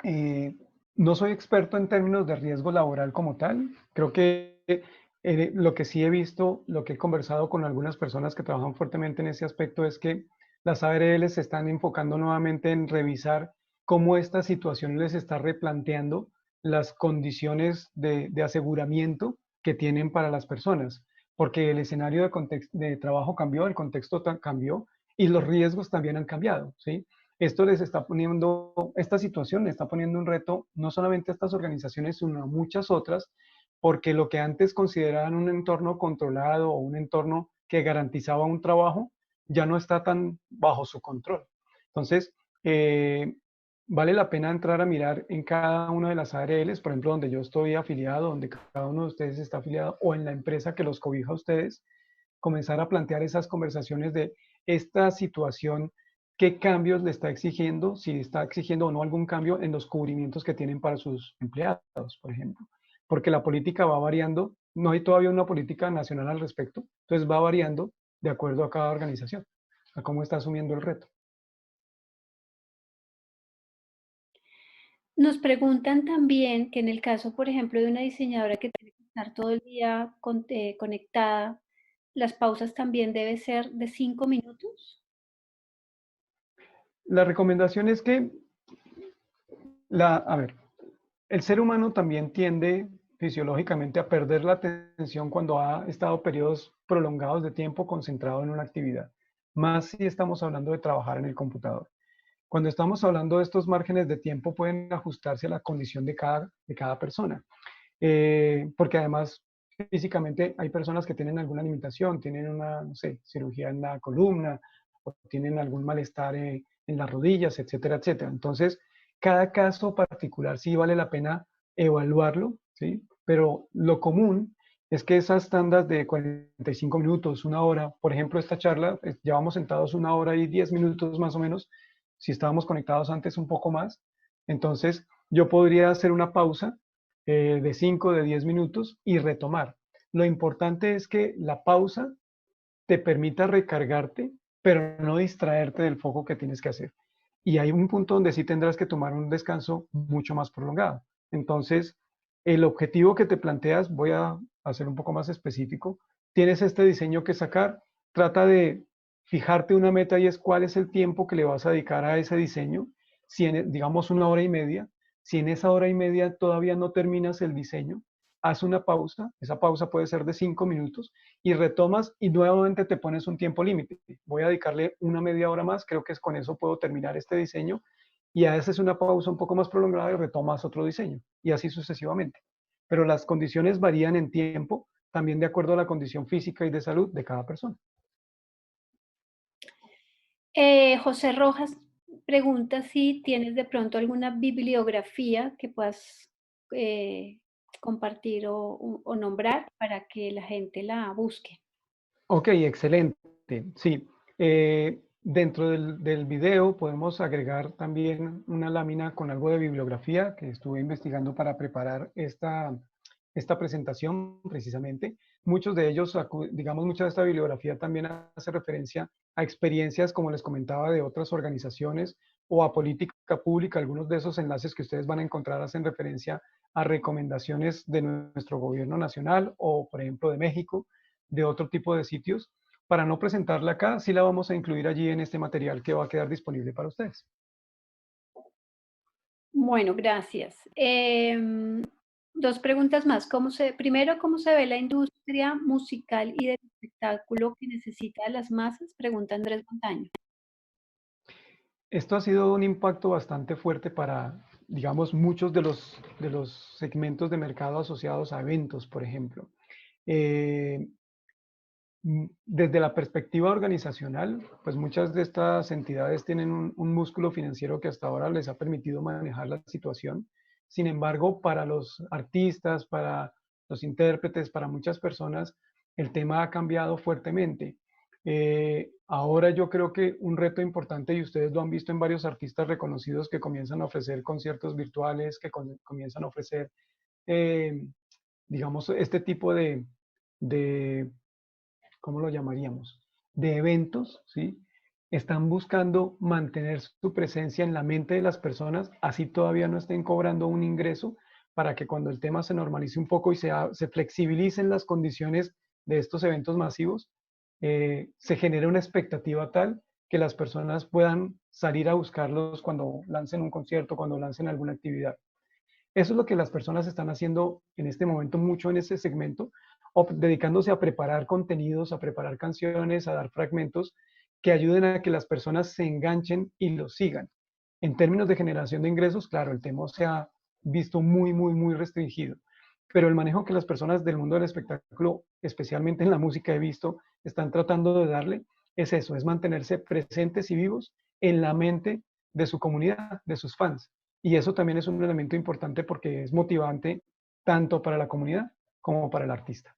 Eh, no soy experto en términos de riesgo laboral como tal. Creo que lo que sí he visto, lo que he conversado con algunas personas que trabajan fuertemente en ese aspecto es que las ARL se están enfocando nuevamente en revisar cómo esta situación les está replanteando las condiciones de aseguramiento que tienen para las personas, porque el escenario de trabajo cambió, el contexto cambió y los riesgos también han cambiado, ¿sí? Esto les está poniendo, esta situación le está poniendo un reto no solamente a estas organizaciones, sino a muchas otras, porque lo que antes consideraban un entorno controlado o un entorno que garantizaba un trabajo, ya no está tan bajo su control. Entonces, vale la pena entrar a mirar en cada una de las ARLs, por ejemplo, donde yo estoy afiliado, donde cada uno de ustedes está afiliado, o en la empresa que los cobija a ustedes, comenzar a plantear esas conversaciones de esta situación, qué cambios le está exigiendo, si está exigiendo o no algún cambio en los cubrimientos que tienen para sus empleados, por ejemplo. Porque la política va variando, no hay todavía una política nacional al respecto, entonces va variando de acuerdo a cada organización, a cómo está asumiendo el reto. Nos preguntan también que en el caso, por ejemplo, de una diseñadora que tiene que estar todo el día conectada, las pausas también deben ser de 5 minutos. La recomendación es que, a ver, el ser humano también tiende fisiológicamente a perder la atención cuando ha estado periodos prolongados de tiempo concentrado en una actividad, más si estamos hablando de trabajar en el computador. Cuando estamos hablando de estos márgenes de tiempo pueden ajustarse a la condición de cada persona, porque además físicamente hay personas que tienen alguna limitación, tienen una, no sé, cirugía en la columna o tienen algún malestar en las rodillas, etcétera, etcétera. Entonces, cada caso particular sí vale la pena evaluarlo, ¿sí? Pero lo común es que esas tandas de 45 minutos, una hora, por ejemplo, esta charla, llevamos sentados una hora y 10 minutos más o menos, si estábamos conectados antes un poco más. Entonces, yo podría hacer una pausa de 5, de 10 minutos y retomar. Lo importante es que la pausa te permita recargarte, pero no distraerte del foco que tienes que hacer. Y hay un punto donde sí tendrás que tomar un descanso mucho más prolongado. Entonces, el objetivo que te planteas, voy a hacer un poco más específico, tienes este diseño que sacar, trata de fijarte una meta y es cuál es el tiempo que le vas a dedicar a ese diseño, si digamos una hora y media, si en esa hora y media todavía no terminas el diseño, haz una pausa, esa pausa puede ser de 5 minutos y retomas y nuevamente te pones un tiempo límite. Voy a dedicarle una media hora más, creo que es con eso puedo terminar este diseño y a veces es una pausa un poco más prolongada y retomas otro diseño y así sucesivamente. Pero las condiciones varían en tiempo, también de acuerdo a la condición física y de salud de cada persona. José Rojas pregunta si tienes de pronto alguna bibliografía que puedas eh, compartir o nombrar para que la gente la busque. Ok, excelente. Sí, dentro del video podemos agregar también una lámina con algo de bibliografía que estuve investigando para preparar esta presentación precisamente. Muchos de ellos, digamos, mucha de esta bibliografía también hace referencia a experiencias, como les comentaba, de otras organizaciones o a política pública. Algunos de esos enlaces que ustedes van a encontrar hacen referencia a recomendaciones de nuestro gobierno nacional o, por ejemplo, de México, de otro tipo de sitios. Para no presentarla acá, sí la vamos a incluir allí en este material que va a quedar disponible para ustedes. Bueno, gracias. Dos preguntas más. Primero, ¿cómo se ve la industria musical y del espectáculo que necesita a las masas? Pregunta Andrés Montaño. Esto ha sido un impacto bastante fuerte para, digamos, muchos de los segmentos de mercado asociados a eventos, por ejemplo. Eh, Desde la perspectiva organizacional, pues muchas de estas entidades tienen un músculo financiero que hasta ahora les ha permitido manejar la situación. Sin embargo, para los artistas, para los intérpretes, para muchas personas, el tema ha cambiado fuertemente. Ahora yo creo que un reto importante, y ustedes lo han visto en varios artistas reconocidos que comienzan a ofrecer conciertos virtuales, que comienzan a ofrecer, eh, digamos, este tipo de ¿cómo lo llamaríamos? De eventos, ¿sí? Están buscando mantener su presencia en la mente de las personas, así todavía no estén cobrando un ingreso, para que cuando el tema se normalice un poco y se flexibilicen las condiciones de estos eventos masivos, se genere una expectativa tal que las personas puedan salir a buscarlos cuando lancen un concierto, cuando lancen alguna actividad. Eso es lo que las personas están haciendo en este momento mucho en ese segmento, o dedicándose a preparar contenidos, a preparar canciones, a dar fragmentos que ayuden a que las personas se enganchen y los sigan. En términos de generación de ingresos, claro, el tema se ha visto muy restringido, pero el manejo que las personas del mundo del espectáculo, especialmente en la música, he visto, están tratando de darle, es eso, es mantenerse presentes y vivos en la mente de su comunidad, de sus fans. Y eso también es un elemento importante porque es motivante tanto para la comunidad como para el artista.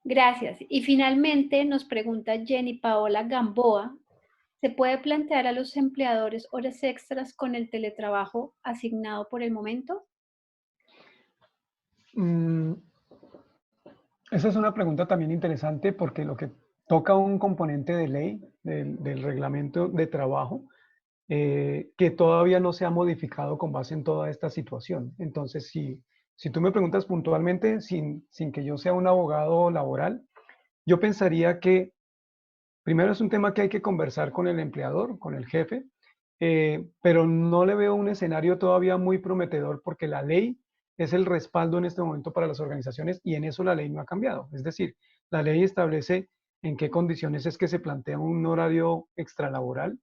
Gracias. Y finalmente nos pregunta Jenny Paola Gamboa, ¿se puede plantear a los empleadores horas extras con el teletrabajo asignado por el momento? Mm, Esa es una pregunta también interesante porque lo que toca un componente de ley, del reglamento de trabajo, que todavía no se ha modificado con base en toda esta situación. Entonces, si tú me preguntas puntualmente, sin que yo sea un abogado laboral, yo pensaría que primero es un tema que hay que conversar con el empleador, con el jefe, pero no le veo un escenario todavía muy prometedor porque la ley es el respaldo en este momento para las organizaciones y en eso la ley no ha cambiado. Es decir, la ley establece en qué condiciones es que se plantea un horario extralaboral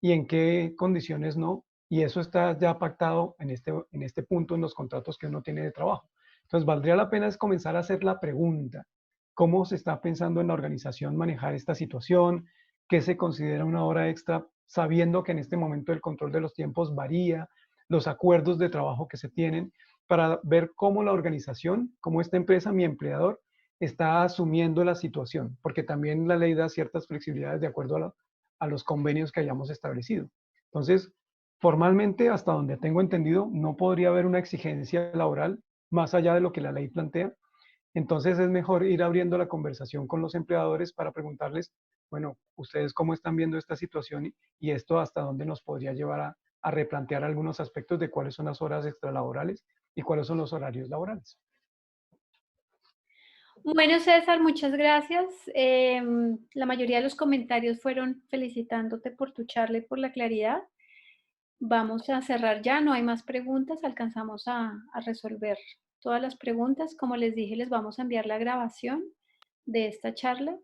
y en qué condiciones no, y eso está ya pactado en este punto en los contratos que uno tiene de trabajo. Entonces, valdría la pena es comenzar a hacer la pregunta, ¿cómo se está pensando en la organización manejar esta situación? ¿Qué se considera una hora extra? Sabiendo que en este momento el control de los tiempos varía, los acuerdos de trabajo que se tienen, para ver cómo la organización, cómo esta empresa, mi empleador, está asumiendo la situación, porque también la ley da ciertas flexibilidades de acuerdo a los convenios que hayamos establecido. Entonces, formalmente, hasta donde tengo entendido, no podría haber una exigencia laboral más allá de lo que la ley plantea. Entonces es mejor ir abriendo la conversación con los empleadores para preguntarles, bueno, ustedes cómo están viendo esta situación y esto hasta dónde nos podría llevar a replantear algunos aspectos de cuáles son las horas extralaborales y cuáles son los horarios laborales. Bueno, César, muchas gracias. La mayoría de los comentarios fueron felicitándote por tu charla y por la claridad. Vamos a cerrar ya, no hay más preguntas, alcanzamos a resolver todas las preguntas. Como les dije, les vamos a enviar la grabación de esta charla,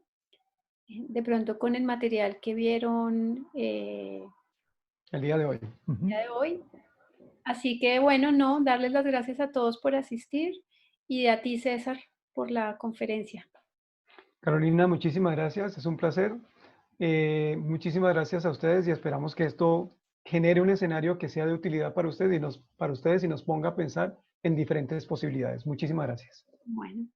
de pronto con el material que vieron El día de hoy. el día de hoy. Así que bueno, no, darles las gracias a todos por asistir y a ti, César, por la conferencia. Carolina, muchísimas gracias, es un placer. Muchísimas gracias a ustedes y esperamos que esto genere un escenario que sea de utilidad para ustedes y para ustedes y nos ponga a pensar en diferentes posibilidades. Muchísimas gracias. Bueno.